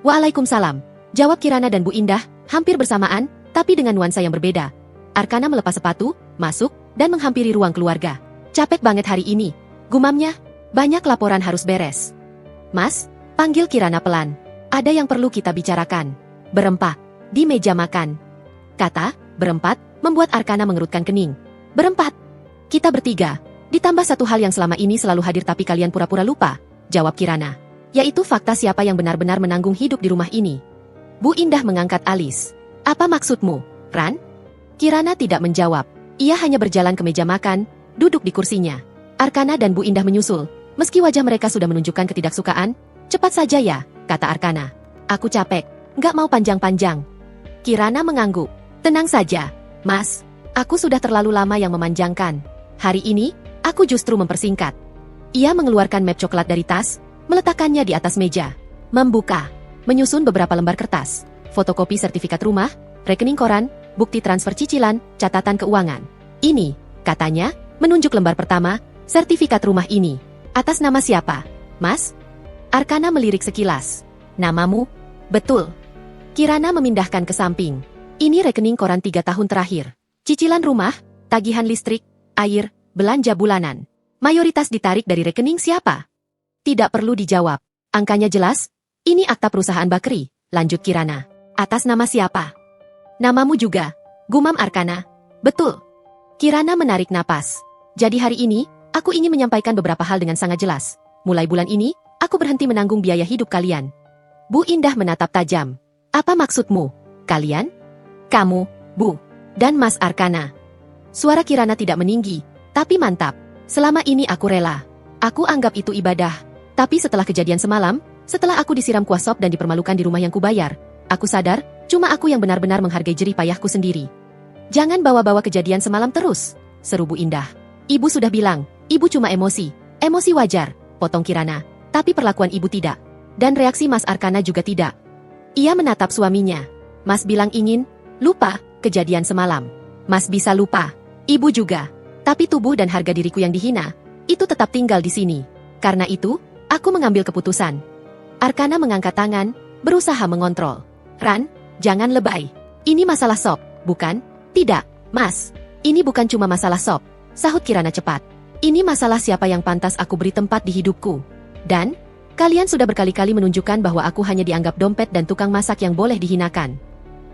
Waalaikumsalam, jawab Kirana dan Bu Indah, hampir bersamaan, tapi dengan nuansa yang berbeda. Arkana melepas sepatu, masuk, dan menghampiri ruang keluarga. Capek banget hari ini, gumamnya. Banyak laporan harus beres. Mas, panggil Kirana pelan. Ada yang perlu kita bicarakan. Berempat, di meja makan. Kata, berempat, membuat Arkana mengerutkan kening. Berempat. Kita bertiga. Ditambah satu hal yang selama ini selalu hadir tapi kalian pura-pura lupa, jawab Kirana. Yaitu fakta siapa yang benar-benar menanggung hidup di rumah ini. Bu Indah mengangkat alis. Apa maksudmu, Ran? Kirana tidak menjawab. Ia hanya berjalan ke meja makan, duduk di kursinya. Arkana dan Bu Indah menyusul. Meski wajah mereka sudah menunjukkan ketidaksukaan, cepat saja ya, kata Arkana. Aku capek, nggak mau panjang-panjang. Kirana mengangguk. Tenang saja, Mas. Aku sudah terlalu lama yang memanjangkan. Hari ini, aku justru mempersingkat. Ia mengeluarkan map coklat dari tas, meletakkannya di atas meja. Membuka, menyusun beberapa lembar kertas, fotokopi sertifikat rumah, rekening koran, bukti transfer cicilan, catatan keuangan. Ini, katanya, menunjuk lembar pertama, sertifikat rumah ini. Atas nama siapa, Mas? Arkana melirik sekilas. Namamu? Betul. Kirana memindahkan ke samping. Ini rekening koran 3 tahun terakhir. Cicilan rumah, tagihan listrik, air, belanja bulanan. Mayoritas ditarik dari rekening siapa? Tidak perlu dijawab. Angkanya jelas. Ini akta perusahaan Bakri, lanjut Kirana. Atas nama siapa? Namamu juga, gumam Arkana. Betul. Kirana menarik napas. Jadi hari ini, aku ingin menyampaikan beberapa hal dengan sangat jelas. Mulai bulan ini, aku berhenti menanggung biaya hidup kalian. Bu Indah menatap tajam. Apa maksudmu? Kalian? Kamu, Bu, dan Mas Arkana. Suara Kirana tidak meninggi, tapi mantap. Selama ini aku rela. Aku anggap itu ibadah. Tapi setelah kejadian semalam, setelah aku disiram kuah sop dan dipermalukan di rumah yang kubayar, aku sadar, cuma aku yang benar-benar menghargai jerih payahku sendiri. Jangan bawa-bawa kejadian semalam terus, seru Bu Indah. Ibu sudah bilang, ibu cuma emosi. Emosi wajar, potong Kirana. Tapi perlakuan ibu tidak. Dan reaksi Mas Arkana juga tidak. Ia menatap suaminya. Mas bilang ingin lupa kejadian semalam. Mas bisa lupa. Ibu juga. Tapi tubuh dan harga diriku yang dihina, itu tetap tinggal di sini. Karena itu, aku mengambil keputusan. Arkana mengangkat tangan, berusaha mengontrol. Ran, jangan lebay. Ini masalah sop, bukan? Tidak, Mas. Ini bukan cuma masalah sop, sahut Kirana cepat. Ini masalah siapa yang pantas aku beri tempat di hidupku. Dan, kalian sudah berkali-kali menunjukkan bahwa aku hanya dianggap dompet dan tukang masak yang boleh dihinakan.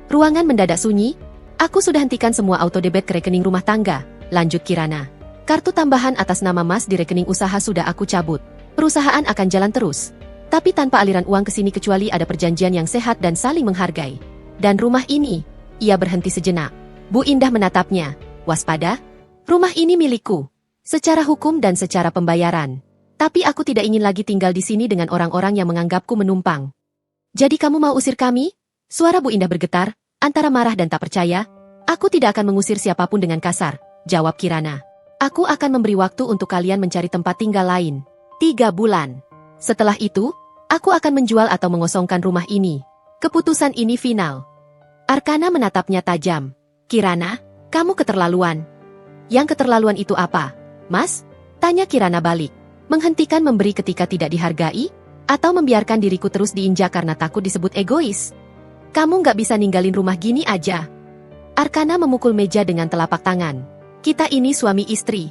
Ruangan mendadak sunyi. Aku sudah hentikan semua autodebit ke rekening rumah tangga, lanjut Kirana. Kartu tambahan atas nama Mas di rekening usaha sudah aku cabut. Perusahaan akan jalan terus. Tapi tanpa aliran uang ke sini kecuali ada perjanjian yang sehat dan saling menghargai. Dan rumah ini, ia berhenti sejenak. Bu Indah menatapnya. Waspada, rumah ini milikku. Secara hukum dan secara pembayaran. Tapi aku tidak ingin lagi tinggal di sini dengan orang-orang yang menganggapku menumpang. Jadi kamu mau usir kami? Suara Bu Indah bergetar, antara marah dan tak percaya. Aku tidak akan mengusir siapapun dengan kasar, jawab Kirana. Aku akan memberi waktu untuk kalian mencari tempat tinggal lain. 3 bulan. Setelah itu, aku akan menjual atau mengosongkan rumah ini. Keputusan ini final. Arkana menatapnya tajam. Kirana, kamu keterlaluan. Yang keterlaluan itu apa, Mas? Tanya Kirana balik. Menghentikan memberi ketika tidak dihargai? Atau membiarkan diriku terus diinjak karena takut disebut egois? Kamu nggak bisa ninggalin rumah gini aja. Arkana memukul meja dengan telapak tangan. Kita ini suami istri.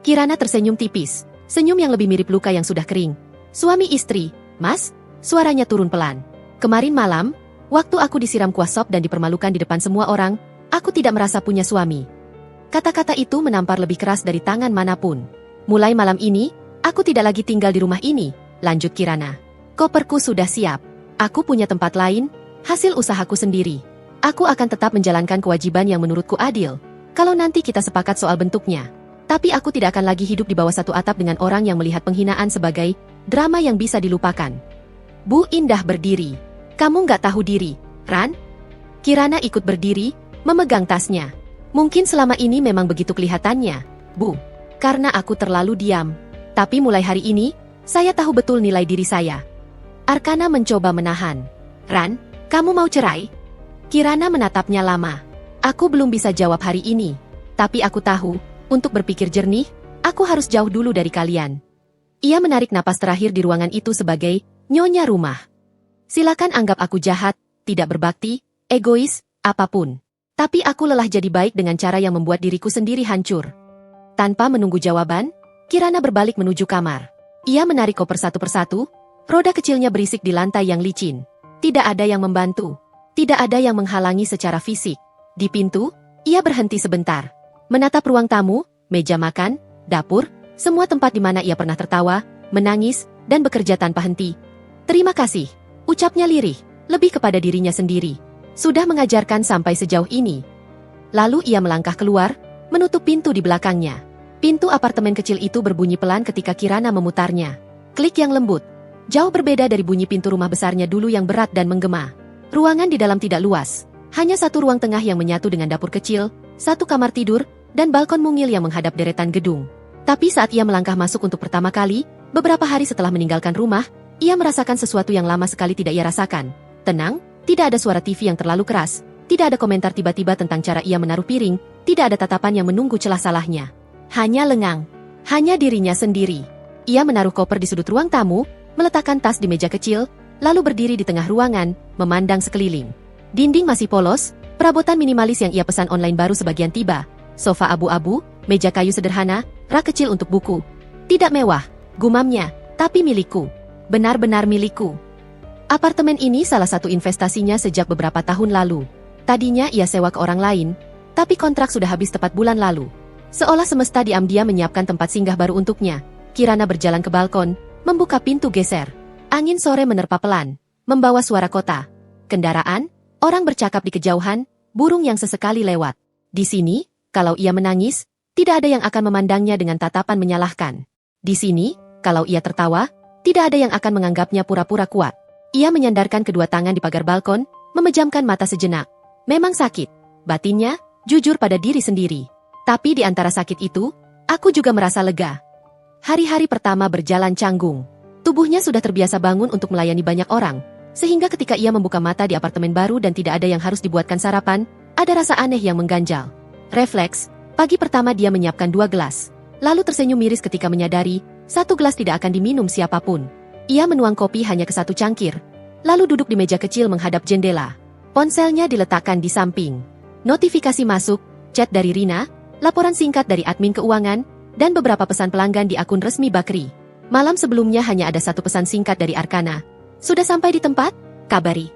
Kirana tersenyum tipis. Senyum yang lebih mirip luka yang sudah kering. Suami istri, Mas? Suaranya turun pelan. Kemarin malam, waktu aku disiram kuah sop dan dipermalukan di depan semua orang, aku tidak merasa punya suami. Kata-kata itu menampar lebih keras dari tangan manapun. Mulai malam ini, aku tidak lagi tinggal di rumah ini, lanjut Kirana. Koperku sudah siap. Aku punya tempat lain, hasil usahaku sendiri. Aku akan tetap menjalankan kewajiban yang menurutku adil. Kalau nanti kita sepakat soal bentuknya. Tapi aku tidak akan lagi hidup di bawah satu atap dengan orang yang melihat penghinaan sebagai drama yang bisa dilupakan. Bu Indah berdiri. Kamu nggak tahu diri, Ran? Kirana ikut berdiri, memegang tasnya. Mungkin selama ini memang begitu kelihatannya, Bu. Karena aku terlalu diam. Tapi mulai hari ini, saya tahu betul nilai diri saya. Arkana mencoba menahan. Ran, kamu mau cerai? Kirana menatapnya lama. Aku belum bisa jawab hari ini. Tapi aku tahu, untuk berpikir jernih, aku harus jauh dulu dari kalian. Ia menarik napas terakhir di ruangan itu sebagai nyonya rumah. Silakan anggap aku jahat, tidak berbakti, egois, apapun. Tapi aku lelah jadi baik dengan cara yang membuat diriku sendiri hancur. Tanpa menunggu jawaban, Kirana berbalik menuju kamar. Ia menarik koper satu persatu, roda kecilnya berisik di lantai yang licin. Tidak ada yang membantu. Tidak ada yang menghalangi secara fisik. Di pintu, ia berhenti sebentar. Menatap ruang tamu, meja makan, dapur, semua tempat di mana ia pernah tertawa, menangis, dan bekerja tanpa henti. Terima kasih, ucapnya lirih, lebih kepada dirinya sendiri. Sudah mengajarkan sampai sejauh ini. Lalu ia melangkah keluar, menutup pintu di belakangnya. Pintu apartemen kecil itu berbunyi pelan ketika Kirana memutarnya. Klik yang lembut. Jauh berbeda dari bunyi pintu rumah besarnya dulu yang berat dan menggema. Ruangan di dalam tidak luas. Hanya satu ruang tengah yang menyatu dengan dapur kecil, satu kamar tidur, dan balkon mungil yang menghadap deretan gedung. Tapi saat ia melangkah masuk untuk pertama kali, beberapa hari setelah meninggalkan rumah, ia merasakan sesuatu yang lama sekali tidak ia rasakan. Tenang, tidak ada suara TV yang terlalu keras, tidak ada komentar tiba-tiba tentang cara ia menaruh piring, tidak ada tatapan yang menunggu celah salahnya. Hanya lengang. Hanya dirinya sendiri. Ia menaruh koper di sudut ruang tamu, meletakkan tas di meja kecil, lalu berdiri di tengah ruangan, memandang sekeliling. Dinding masih polos, perabotan minimalis yang ia pesan online baru sebagian tiba. Sofa abu-abu, meja kayu sederhana, rak kecil untuk buku. Tidak mewah, gumamnya, tapi milikku. Benar-benar milikku. Apartemen ini salah satu investasinya sejak beberapa tahun lalu. Tadinya ia sewa ke orang lain, tapi kontrak sudah habis tepat bulan lalu. Seolah semesta diam-diam menyiapkan tempat singgah baru untuknya, Kirana berjalan ke balkon, membuka pintu geser. Angin sore menerpa pelan, membawa suara kota. Kendaraan, orang bercakap di kejauhan, burung yang sesekali lewat. Di sini, kalau ia menangis, tidak ada yang akan memandangnya dengan tatapan menyalahkan. Di sini, kalau ia tertawa, tidak ada yang akan menganggapnya pura-pura kuat. Ia menyandarkan kedua tangan di pagar balkon, memejamkan mata sejenak. Memang sakit, batinnya, jujur pada diri sendiri. Tapi di antara sakit itu, aku juga merasa lega. Hari-hari pertama berjalan canggung. Tubuhnya sudah terbiasa bangun untuk melayani banyak orang, sehingga ketika ia membuka mata di apartemen baru dan tidak ada yang harus dibuatkan sarapan, ada rasa aneh yang mengganjal. Refleks, pagi pertama dia menyiapkan 2 gelas. Lalu tersenyum miris ketika menyadari, 1 gelas tidak akan diminum siapapun. Ia menuang kopi hanya ke 1 cangkir, lalu duduk di meja kecil menghadap jendela. Ponselnya diletakkan di samping. Notifikasi masuk, chat dari Rina, laporan singkat dari admin keuangan, dan beberapa pesan pelanggan di akun resmi Bakri. Malam sebelumnya hanya ada 1 pesan singkat dari Arkana. Sudah sampai di tempat? Kabari.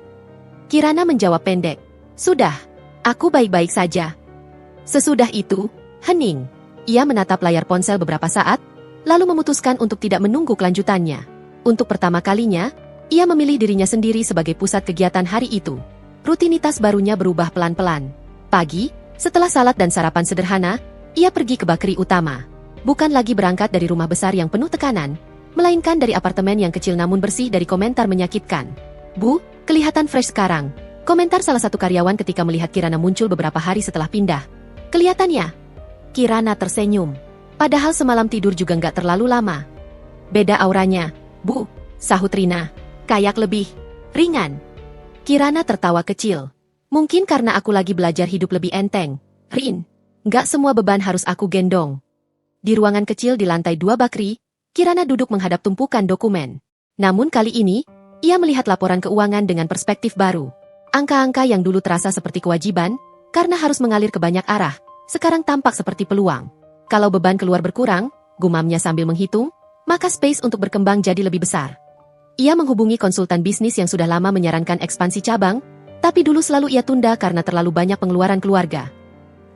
Kirana menjawab pendek. Sudah. Aku baik-baik saja. Sesudah itu, hening. Ia menatap layar ponsel beberapa saat, lalu memutuskan untuk tidak menunggu kelanjutannya. Untuk pertama kalinya, ia memilih dirinya sendiri sebagai pusat kegiatan hari itu. Rutinitas barunya berubah pelan-pelan. Pagi, setelah salat dan sarapan sederhana, ia pergi ke Bakri utama. Bukan lagi berangkat dari rumah besar yang penuh tekanan, melainkan dari apartemen yang kecil namun bersih dari komentar menyakitkan. Bu, kelihatan fresh sekarang. Komentar salah satu karyawan ketika melihat Kirana muncul beberapa hari setelah pindah. Kelihatannya. Kirana tersenyum. Padahal semalam tidur juga nggak terlalu lama. Beda auranya, Bu, sahut Rina. Kayak lebih ringan. Kirana tertawa kecil. Mungkin karena aku lagi belajar hidup lebih enteng. Rin, nggak semua beban harus aku gendong. Di ruangan kecil di lantai 2 Bakri, Kirana duduk menghadap tumpukan dokumen. Namun kali ini, ia melihat laporan keuangan dengan perspektif baru. Angka-angka yang dulu terasa seperti kewajiban, karena harus mengalir ke banyak arah, sekarang tampak seperti peluang. Kalau beban keluar berkurang, gumamnya sambil menghitung, maka space untuk berkembang jadi lebih besar. Ia menghubungi konsultan bisnis yang sudah lama menyarankan ekspansi cabang, tapi dulu selalu ia tunda karena terlalu banyak pengeluaran keluarga.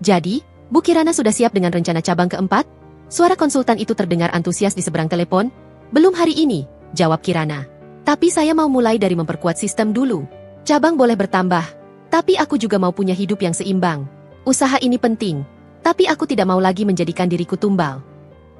Jadi, Bu Kirana sudah siap dengan rencana cabang keempat? Suara konsultan itu terdengar antusias di seberang telepon. Belum hari ini, jawab Kirana. Tapi saya mau mulai dari memperkuat sistem dulu. Cabang boleh bertambah, tapi aku juga mau punya hidup yang seimbang. Usaha ini penting, tapi aku tidak mau lagi menjadikan diriku tumbal.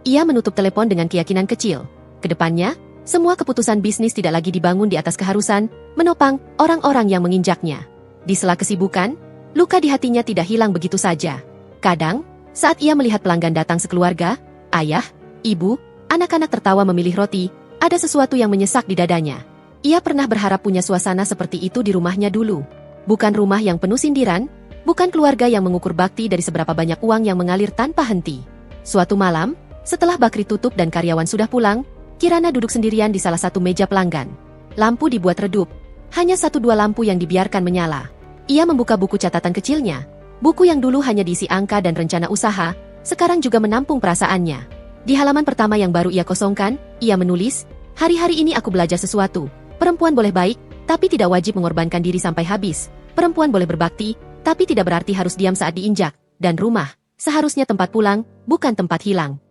Ia menutup telepon dengan keyakinan kecil. Kedepannya, semua keputusan bisnis tidak lagi dibangun di atas keharusan, menopang orang-orang yang menginjaknya. Di sela kesibukan, luka di hatinya tidak hilang begitu saja. Kadang, saat ia melihat pelanggan datang sekeluarga, ayah, ibu, anak-anak tertawa memilih roti, ada sesuatu yang menyesak di dadanya. Ia pernah berharap punya suasana seperti itu di rumahnya dulu. Bukan rumah yang penuh sindiran, bukan keluarga yang mengukur bakti dari seberapa banyak uang yang mengalir tanpa henti. Suatu malam, setelah Bakri tutup dan karyawan sudah pulang, Kirana duduk sendirian di salah satu meja pelanggan. Lampu dibuat redup, hanya 1-2 lampu yang dibiarkan menyala. Ia membuka buku catatan kecilnya. Buku yang dulu hanya diisi angka dan rencana usaha, sekarang juga menampung perasaannya. Di halaman pertama yang baru ia kosongkan, ia menulis, "Hari-hari ini aku belajar sesuatu. Perempuan boleh baik, tapi tidak wajib mengorbankan diri sampai habis. Perempuan boleh berbakti, tapi tidak berarti harus diam saat diinjak. Dan rumah, seharusnya tempat pulang, bukan tempat hilang."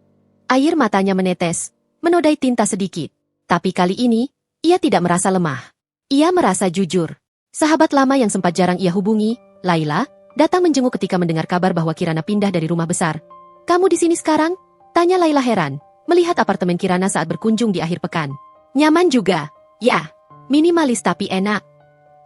Air matanya menetes, menodai tinta sedikit. Tapi kali ini, ia tidak merasa lemah. Ia merasa jujur. Sahabat lama yang sempat jarang ia hubungi, Laila, datang menjenguk ketika mendengar kabar bahwa Kirana pindah dari rumah besar. "Kamu di sini sekarang?" tanya Laila heran, melihat apartemen Kirana saat berkunjung di akhir pekan. "Nyaman juga." "Ya, minimalis tapi enak.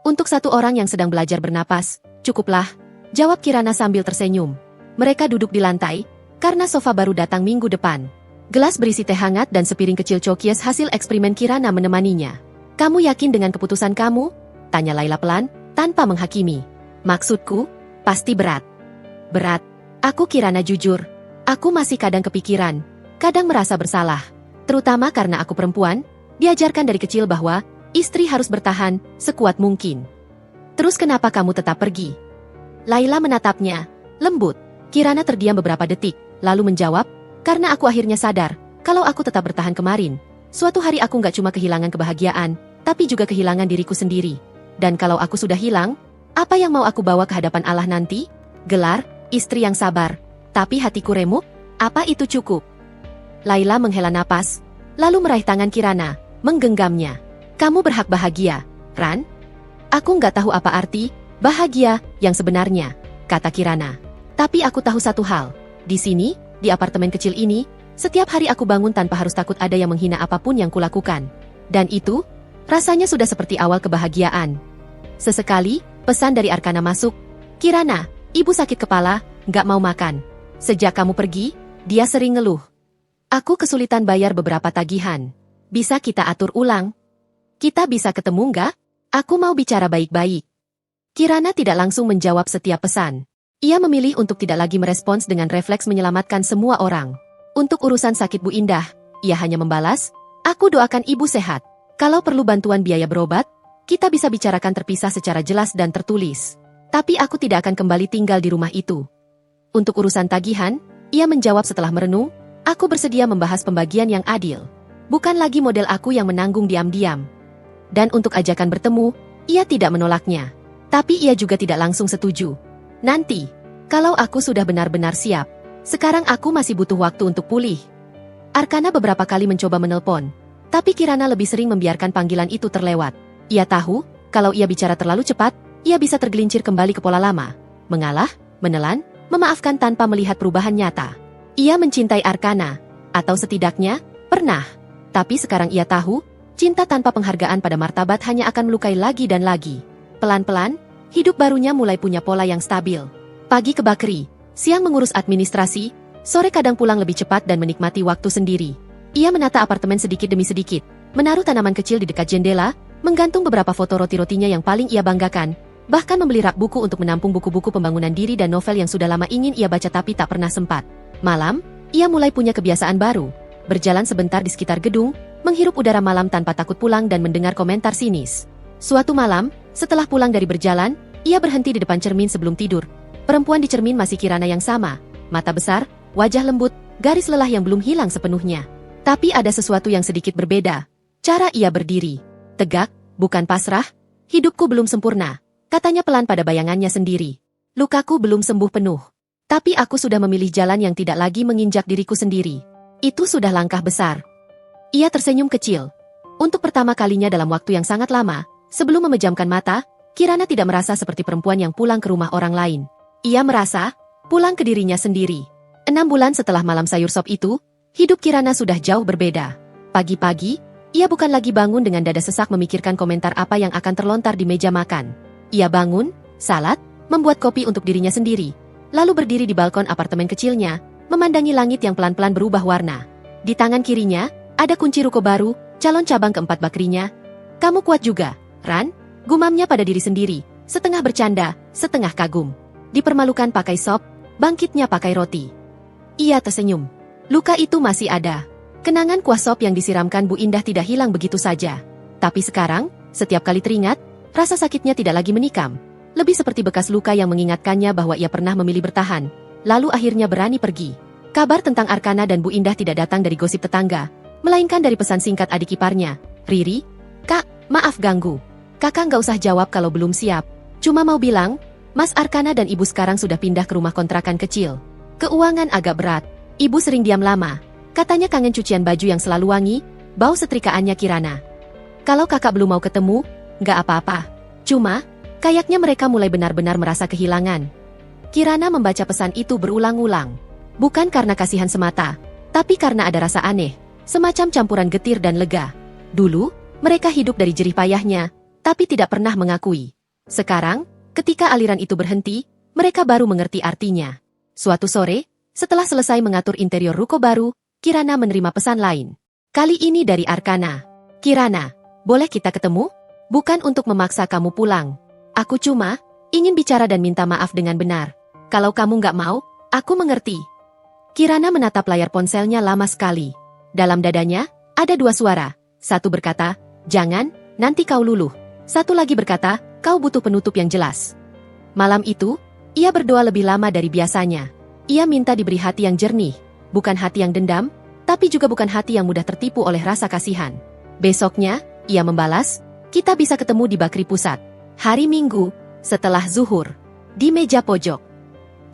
Untuk satu orang yang sedang belajar bernapas, cukuplah," jawab Kirana sambil tersenyum. Mereka duduk di lantai, karena sofa baru datang minggu depan. Gelas berisi teh hangat dan sepiring kecil cookies hasil eksperimen Kirana menemaninya. "Kamu yakin dengan keputusan kamu?" tanya Laila pelan, tanpa menghakimi. "Maksudku, pasti berat." "Berat?" Aku Kirana jujur. Aku masih kadang kepikiran, kadang merasa bersalah. Terutama karena aku perempuan, diajarkan dari kecil bahwa istri harus bertahan sekuat mungkin. "Terus kenapa kamu tetap pergi?" Laila menatapnya, lembut. Kirana terdiam beberapa detik, lalu menjawab, "Karena aku akhirnya sadar, kalau aku tetap bertahan kemarin, suatu hari aku nggak cuma kehilangan kebahagiaan, tapi juga kehilangan diriku sendiri. Dan kalau aku sudah hilang, apa yang mau aku bawa ke hadapan Allah nanti? Gelar, istri yang sabar, tapi hatiku remuk? Apa itu cukup?" Laila menghela napas, lalu meraih tangan Kirana, menggenggamnya. "Kamu berhak bahagia, Ran?" "Aku nggak tahu apa arti bahagia yang sebenarnya," kata Kirana. "Tapi aku tahu satu hal. Di sini, di apartemen kecil ini, setiap hari aku bangun tanpa harus takut ada yang menghina apapun yang kulakukan. Dan itu, rasanya sudah seperti awal kebahagiaan." Sesekali, pesan dari Arkana masuk. "Kirana, ibu sakit kepala, nggak mau makan. Sejak kamu pergi, dia sering ngeluh. Aku kesulitan bayar beberapa tagihan. Bisa kita atur ulang? Kita bisa ketemu nggak? Aku mau bicara baik-baik." Kirana tidak langsung menjawab setiap pesan. Ia memilih untuk tidak lagi merespons dengan refleks menyelamatkan semua orang. Untuk urusan sakit Bu Indah, ia hanya membalas, "Aku doakan ibu sehat. Kalau perlu bantuan biaya berobat, kita bisa bicarakan terpisah secara jelas dan tertulis. Tapi aku tidak akan kembali tinggal di rumah itu." Untuk urusan tagihan, ia menjawab setelah merenung, "Aku bersedia membahas pembagian yang adil. Bukan lagi model aku yang menanggung diam-diam." Dan untuk ajakan bertemu, ia tidak menolaknya. Tapi ia juga tidak langsung setuju. "Nanti, kalau aku sudah benar-benar siap. Sekarang aku masih butuh waktu untuk pulih." Arkana beberapa kali mencoba menelpon, tapi Kirana lebih sering membiarkan panggilan itu terlewat. Ia tahu, kalau ia bicara terlalu cepat, ia bisa tergelincir kembali ke pola lama. Mengalah, menelan, memaafkan tanpa melihat perubahan nyata. Ia mencintai Arkana, atau setidaknya, pernah. Tapi sekarang ia tahu, cinta tanpa penghargaan pada martabat hanya akan melukai lagi dan lagi. Pelan-pelan, hidup barunya mulai punya pola yang stabil. Pagi ke bakery, siang mengurus administrasi, sore kadang pulang lebih cepat dan menikmati waktu sendiri. Ia menata apartemen sedikit demi sedikit, menaruh tanaman kecil di dekat jendela, menggantung beberapa foto roti-rotinya yang paling ia banggakan, bahkan membeli rak buku untuk menampung buku-buku pembangunan diri dan novel yang sudah lama ingin ia baca tapi tak pernah sempat. Malam, ia mulai punya kebiasaan baru, berjalan sebentar di sekitar gedung, menghirup udara malam tanpa takut pulang dan mendengar komentar sinis. Suatu malam, setelah pulang dari berjalan, ia berhenti di depan cermin sebelum tidur. Perempuan di cermin masih Kirana yang sama, mata besar, wajah lembut, garis lelah yang belum hilang sepenuhnya. Tapi ada sesuatu yang sedikit berbeda. Cara ia berdiri. Tegak, bukan pasrah. "Hidupku belum sempurna," katanya pelan pada bayangannya sendiri. "Lukaku belum sembuh penuh. Tapi aku sudah memilih jalan yang tidak lagi menginjak diriku sendiri. Itu sudah langkah besar." Ia tersenyum kecil. Untuk pertama kalinya dalam waktu yang sangat lama, sebelum memejamkan mata, Kirana tidak merasa seperti perempuan yang pulang ke rumah orang lain. Ia merasa pulang ke dirinya sendiri. 6 bulan setelah malam sayur sop itu, hidup Kirana sudah jauh berbeda. Pagi-pagi, ia bukan lagi bangun dengan dada sesak memikirkan komentar apa yang akan terlontar di meja makan. Ia bangun, salat, membuat kopi untuk dirinya sendiri, lalu berdiri di balkon apartemen kecilnya, memandangi langit yang pelan-pelan berubah warna. Di tangan kirinya, ada kunci ruko baru, calon cabang keempat bakrinya. "Kamu kuat juga, Ran?" gumamnya pada diri sendiri, setengah bercanda, setengah kagum. Dipermalukan pakai sop, bangkitnya pakai roti. Ia tersenyum. Luka itu masih ada. Kenangan kuah sop yang disiramkan Bu Indah tidak hilang begitu saja. Tapi sekarang, setiap kali teringat, rasa sakitnya tidak lagi menikam. Lebih seperti bekas luka yang mengingatkannya bahwa ia pernah memilih bertahan, lalu akhirnya berani pergi. Kabar tentang Arkana dan Bu Indah tidak datang dari gosip tetangga, melainkan dari pesan singkat adik iparnya, "Riri, Kak, maaf ganggu. Kakak nggak usah jawab kalau belum siap. Cuma mau bilang, Mas Arkana dan Ibu sekarang sudah pindah ke rumah kontrakan kecil. Keuangan agak berat. Ibu sering diam lama. Katanya kangen cucian baju yang selalu wangi, bau setrikaannya Kirana. Kalau kakak belum mau ketemu, nggak apa-apa. Cuma, kayaknya mereka mulai benar-benar merasa kehilangan." Kirana membaca pesan itu berulang-ulang. Bukan karena kasihan semata, tapi karena ada rasa aneh, semacam campuran getir dan lega. Dulu, mereka hidup dari jerih payahnya, tapi tidak pernah mengakui. Sekarang, ketika aliran itu berhenti, mereka baru mengerti artinya. Suatu sore, setelah selesai mengatur interior ruko baru, Kirana menerima pesan lain. Kali ini dari Arkana. Kirana, boleh kita ketemu? Bukan untuk memaksa kamu pulang. Aku cuma ingin bicara dan minta maaf dengan benar. Kalau kamu nggak mau, aku mengerti. Kirana menatap layar ponselnya lama sekali. Dalam dadanya, ada dua suara. Satu berkata, jangan, nanti kau luluh. Satu lagi berkata, kau butuh penutup yang jelas. Malam itu, ia berdoa lebih lama dari biasanya. Ia minta diberi hati yang jernih, bukan hati yang dendam, tapi juga bukan hati yang mudah tertipu oleh rasa kasihan. Besoknya, ia membalas, kita bisa ketemu di Bakri Pusat. Hari Minggu, setelah zuhur. Di meja pojok.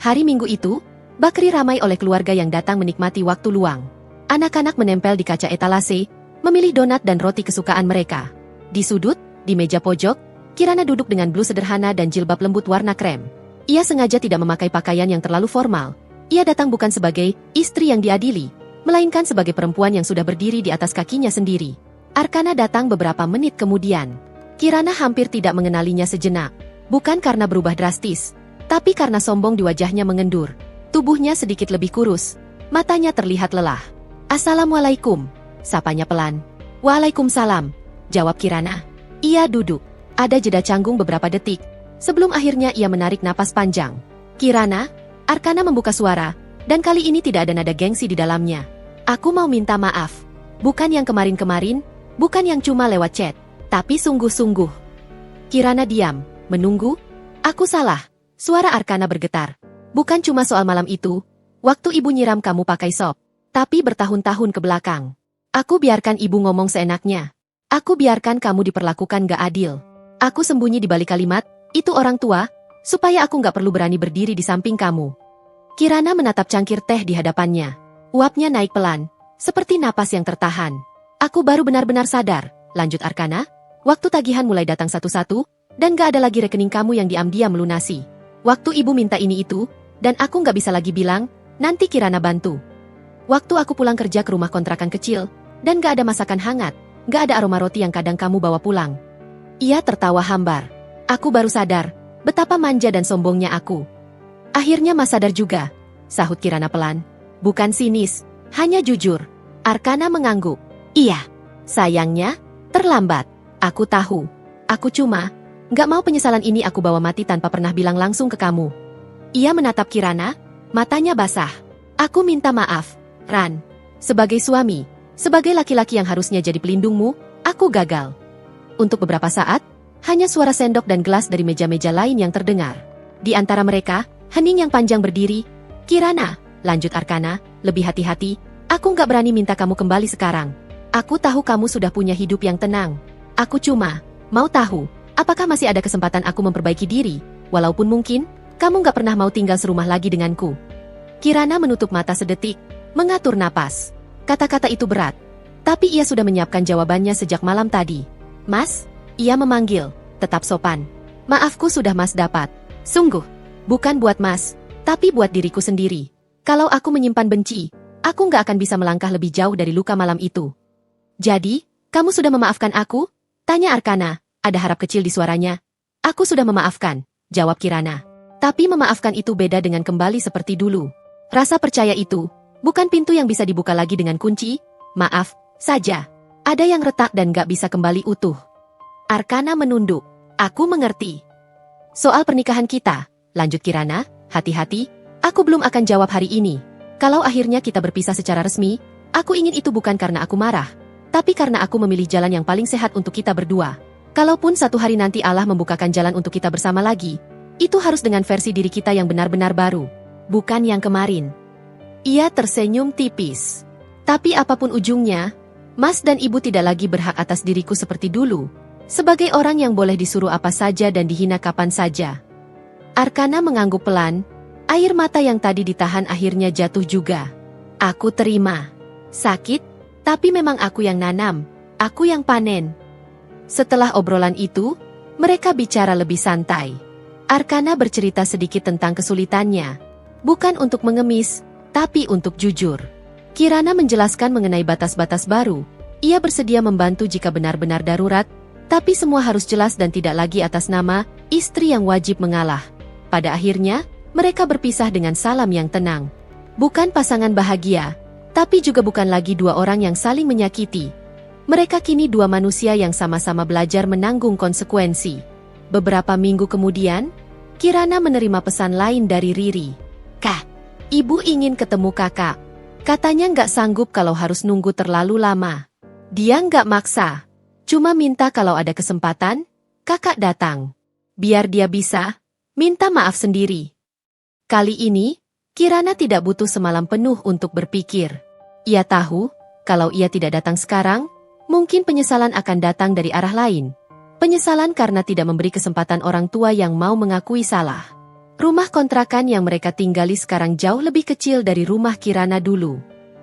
Hari Minggu itu, Bakri ramai oleh keluarga yang datang menikmati waktu luang. Anak-anak menempel di kaca etalase, memilih donat dan roti kesukaan mereka. Di sudut, di meja pojok, Kirana duduk dengan blus sederhana dan jilbab lembut warna krem. Ia sengaja tidak memakai pakaian yang terlalu formal. Ia datang bukan sebagai istri yang diadili, melainkan sebagai perempuan yang sudah berdiri di atas kakinya sendiri. Arkana datang beberapa menit kemudian. Kirana hampir tidak mengenalinya sejenak. Bukan karena berubah drastis, tapi karena sombong di wajahnya mengendur. Tubuhnya sedikit lebih kurus. Matanya terlihat lelah. Assalamualaikum, sapanya pelan. Waalaikumsalam, jawab Kirana. Ia duduk. Ada jeda canggung beberapa detik. Sebelum akhirnya ia menarik napas panjang. Kirana, Arkana membuka suara, dan kali ini tidak ada nada gengsi di dalamnya. Aku mau minta maaf. Bukan yang kemarin-kemarin, bukan yang cuma lewat chat, tapi sungguh-sungguh. Kirana diam, menunggu. Aku salah. Suara Arkana bergetar. Bukan cuma soal malam itu, waktu ibu nyiram kamu pakai sop, tapi bertahun-tahun ke belakang. Aku biarkan ibu ngomong seenaknya. Aku biarkan kamu diperlakukan gak adil. Aku sembunyi di balik kalimat, itu orang tua, supaya aku gak perlu berani berdiri di samping kamu. Kirana menatap cangkir teh di hadapannya. Uapnya naik pelan, seperti napas yang tertahan. Aku baru benar-benar sadar, lanjut Arkana, waktu tagihan mulai datang satu-satu, dan gak ada lagi rekening kamu yang diam-diam melunasi. Waktu ibu minta ini itu, dan aku gak bisa lagi bilang, nanti Kirana bantu. Waktu aku pulang kerja ke rumah kontrakan kecil, dan gak ada masakan hangat, gak ada aroma roti yang kadang kamu bawa pulang. Ia tertawa hambar. Aku baru sadar, betapa manja dan sombongnya aku. Akhirnya Mas sadar juga, sahut Kirana pelan. Bukan sinis, hanya jujur. Arkana mengangguk. Iya, sayangnya, terlambat. Aku tahu. Aku cuma, gak mau penyesalan ini aku bawa mati tanpa pernah bilang langsung ke kamu. Ia menatap Kirana, matanya basah. Aku minta maaf, Ran. Sebagai suami, sebagai laki-laki yang harusnya jadi pelindungmu, aku gagal. Untuk beberapa saat, hanya suara sendok dan gelas dari meja-meja lain yang terdengar. Di antara mereka, hening yang panjang berdiri. Kirana, lanjut Arkana, lebih hati-hati, aku gak berani minta kamu kembali sekarang. Aku tahu kamu sudah punya hidup yang tenang. Aku cuma mau tahu, apakah masih ada kesempatan aku memperbaiki diri, walaupun mungkin, kamu gak pernah mau tinggal serumah lagi denganku. Kirana menutup mata sedetik, mengatur napas. Kata-kata itu berat, tapi ia sudah menyiapkan jawabannya sejak malam tadi. Mas, ia memanggil, tetap sopan. Maafku sudah Mas dapat. Sungguh, bukan buat Mas, tapi buat diriku sendiri. Kalau aku menyimpan benci, aku nggak akan bisa melangkah lebih jauh dari luka malam itu. Jadi, kamu sudah memaafkan aku? Tanya Arkana, ada harap kecil di suaranya. Aku sudah memaafkan, jawab Kirana. Tapi memaafkan itu beda dengan kembali seperti dulu. Rasa percaya itu, bukan pintu yang bisa dibuka lagi dengan kunci, maaf, saja. Ada yang retak dan gak bisa kembali utuh. Arkana menunduk. Aku mengerti. Soal pernikahan kita, lanjut Kirana, hati-hati, aku belum akan jawab hari ini. Kalau akhirnya kita berpisah secara resmi, aku ingin itu bukan karena aku marah, tapi karena aku memilih jalan yang paling sehat untuk kita berdua. Kalaupun satu hari nanti Allah membukakan jalan untuk kita bersama lagi, itu harus dengan versi diri kita yang benar-benar baru, bukan yang kemarin. Ia tersenyum tipis. Tapi apapun ujungnya, Mas dan Ibu tidak lagi berhak atas diriku seperti dulu, sebagai orang yang boleh disuruh apa saja dan dihina kapan saja. Arkana mengangguk pelan, air mata yang tadi ditahan akhirnya jatuh juga. Aku terima. Sakit, tapi memang aku yang nanam, aku yang panen. Setelah obrolan itu, mereka bicara lebih santai. Arkana bercerita sedikit tentang kesulitannya, bukan untuk mengemis, tapi untuk jujur. Kirana menjelaskan mengenai batas-batas baru. Ia bersedia membantu jika benar-benar darurat, tapi semua harus jelas dan tidak lagi atas nama istri yang wajib mengalah. Pada akhirnya, Mereka berpisah dengan salam yang tenang. Bukan pasangan bahagia, tapi juga bukan lagi dua orang yang saling menyakiti. Mereka kini dua manusia yang sama-sama belajar menanggung konsekuensi. Beberapa minggu kemudian, Kirana menerima pesan lain dari Riri. "Kak, ibu ingin ketemu kakak. Katanya nggak sanggup kalau harus nunggu terlalu lama. Dia nggak maksa. Cuma minta kalau ada kesempatan, kakak datang. Biar dia bisa minta maaf sendiri." Kali ini, Kirana tidak butuh semalam penuh untuk berpikir. Ia tahu, kalau ia tidak datang sekarang, mungkin penyesalan akan datang dari arah lain. Penyesalan karena tidak memberi kesempatan orang tua yang mau mengakui salah. Rumah kontrakan yang mereka tinggali sekarang jauh lebih kecil dari rumah Kirana dulu.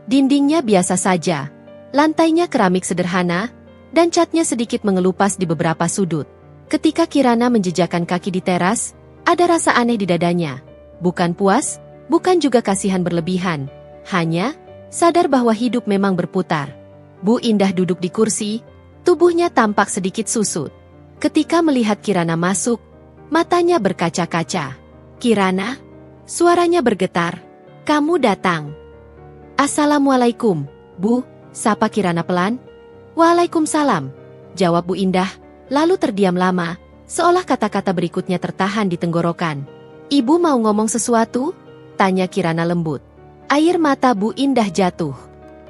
Dindingnya biasa saja, lantainya keramik sederhana, dan catnya sedikit mengelupas di beberapa sudut. Ketika Kirana menjejakkan kaki di teras, ada rasa aneh di dadanya. Bukan puas, bukan juga kasihan berlebihan. Hanya sadar bahwa hidup memang berputar. Bu Indah duduk di kursi, tubuhnya tampak sedikit susut. Ketika melihat Kirana masuk, matanya berkaca-kaca. "Kirana?" Suaranya bergetar. "Kamu datang." "Assalamualaikum, Bu," sapa Kirana pelan. "Waalaikumsalam," jawab Bu Indah, lalu terdiam lama, seolah kata-kata berikutnya tertahan di tenggorokan. "Ibu mau ngomong sesuatu?" tanya Kirana lembut. Air mata Bu Indah jatuh.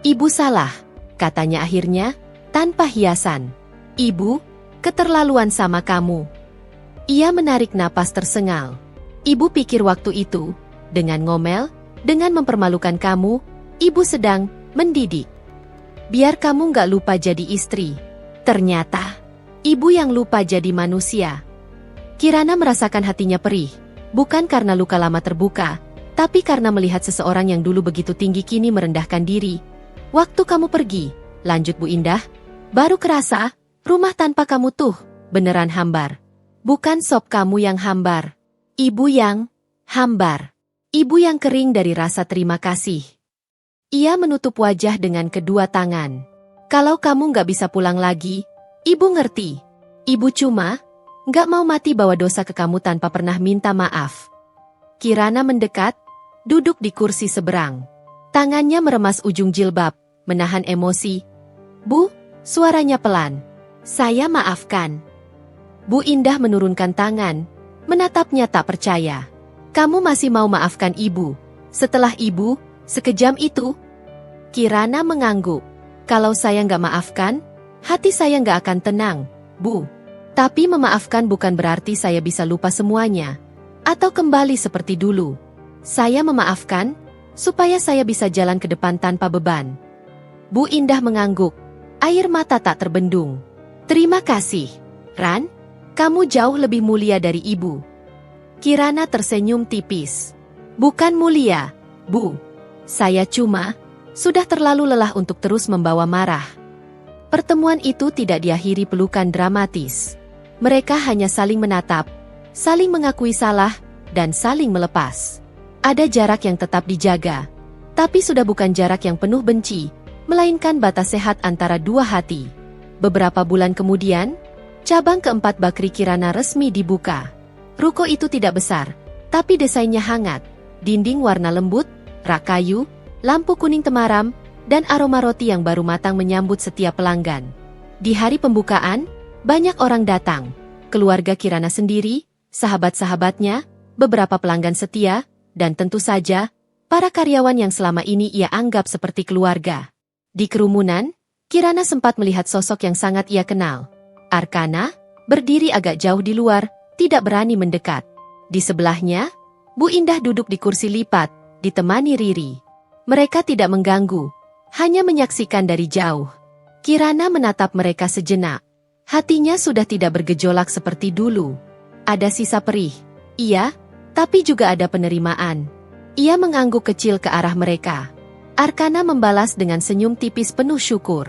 "Ibu salah," katanya akhirnya, tanpa hiasan. "Ibu keterlaluan sama kamu." Ia menarik napas tersengal. "Ibu pikir waktu itu, dengan ngomel, dengan mempermalukan kamu, ibu sedang mendidik. Biar kamu nggak lupa jadi istri. Ternyata, ibu yang lupa jadi manusia." Kirana merasakan hatinya perih, bukan karena luka lama terbuka, tapi karena melihat seseorang yang dulu begitu tinggi kini merendahkan diri. "Waktu kamu pergi," lanjut Bu Indah, "baru kerasa, rumah tanpa kamu tuh, beneran hambar. Bukan sop kamu yang hambar. Ibu yang hambar. Ibu yang kering dari rasa terima kasih." Ia menutup wajah dengan kedua tangan. "Kalau kamu nggak bisa pulang lagi, ibu ngerti. Ibu cuma nggak mau mati bawa dosa ke kamu tanpa pernah minta maaf." Kirana mendekat, duduk di kursi seberang. Tangannya meremas ujung jilbab, menahan emosi. "Bu," suaranya pelan. "Saya maafkan." Bu Indah menurunkan tangan, menatapnya tak percaya. "Kamu masih mau maafkan ibu? Setelah ibu, sekejam itu?" Kirana mengangguk. "Kalau saya nggak maafkan, hati saya nggak akan tenang, Bu. Tapi memaafkan bukan berarti saya bisa lupa semuanya, atau kembali seperti dulu. Saya memaafkan, supaya saya bisa jalan ke depan tanpa beban." Bu Indah mengangguk, air mata tak terbendung. "Terima kasih, Ran. Kamu jauh lebih mulia dari ibu." Kirana tersenyum tipis. "Bukan mulia, Bu. Saya cuma sudah terlalu lelah untuk terus membawa marah." Pertemuan itu tidak diakhiri pelukan dramatis. Mereka hanya saling menatap, saling mengakui salah, dan saling melepas. Ada jarak yang tetap dijaga, tapi sudah bukan jarak yang penuh benci, melainkan batas sehat antara dua hati. Beberapa bulan kemudian, cabang keempat Bakri Kirana resmi dibuka. Ruko itu tidak besar, tapi desainnya hangat. Dinding warna lembut, rak kayu, lampu kuning temaram, dan aroma roti yang baru matang menyambut setiap pelanggan. Di hari pembukaan, banyak orang datang. Keluarga Kirana sendiri, sahabat-sahabatnya, beberapa pelanggan setia, dan tentu saja, para karyawan yang selama ini ia anggap seperti keluarga. Di kerumunan, Kirana sempat melihat sosok yang sangat ia kenal. Arkana, berdiri agak jauh di luar, tidak berani mendekat. Di sebelahnya, Bu Indah duduk di kursi lipat, ditemani Riri. Mereka tidak mengganggu, hanya menyaksikan dari jauh. Kirana menatap mereka sejenak. Hatinya sudah tidak bergejolak seperti dulu. Ada sisa perih, iya, tapi juga ada penerimaan. Ia mengangguk kecil ke arah mereka. Arkana membalas dengan senyum tipis penuh syukur.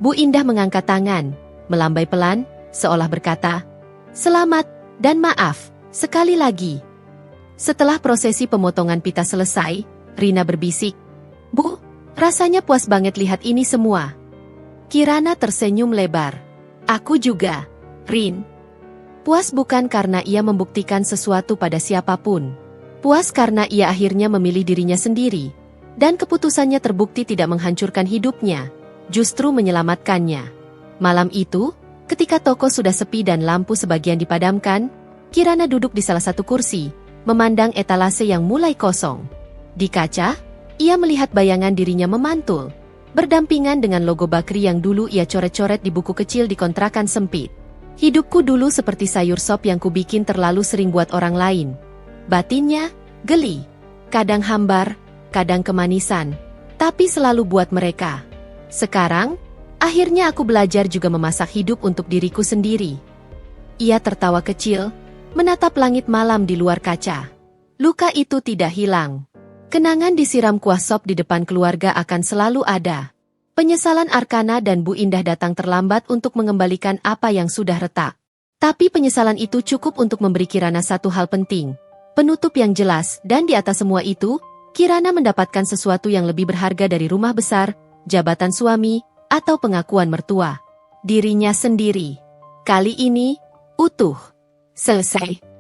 Bu Indah mengangkat tangan, melambai pelan, seolah berkata, "Selamat, dan maaf, sekali lagi." Setelah prosesi pemotongan pita selesai, Rina berbisik, "Bu, rasanya puas banget lihat ini semua." Kirana tersenyum lebar. "Aku juga, Rin." Puas bukan karena ia membuktikan sesuatu pada siapapun. Puas karena ia akhirnya memilih dirinya sendiri, dan keputusannya terbukti tidak menghancurkan hidupnya, justru menyelamatkannya. Malam itu, ketika toko sudah sepi dan lampu sebagian dipadamkan, Kirana duduk di salah satu kursi, memandang etalase yang mulai kosong. Di kaca, ia melihat bayangan dirinya memantul, berdampingan dengan logo Bakri yang dulu ia coret-coret di buku kecil di kontrakan sempit. Hidupku dulu seperti sayur sop yang kubikin terlalu sering buat orang lain. Batinnya, geli. Kadang hambar, kadang kemanisan, tapi selalu buat mereka. Sekarang, akhirnya aku belajar juga memasak hidup untuk diriku sendiri. Ia tertawa kecil, menatap langit malam di luar kaca. Luka itu tidak hilang. Kenangan disiram kuah sop di depan keluarga akan selalu ada. Penyesalan Arkana dan Bu Indah datang terlambat untuk mengembalikan apa yang sudah retak. Tapi penyesalan itu cukup untuk memberi Kirana satu hal penting. Penutup yang jelas, dan di atas semua itu, Kirana mendapatkan sesuatu yang lebih berharga dari rumah besar, jabatan suami, atau pengakuan mertua. Dirinya sendiri. Kali ini, utuh. Selesai.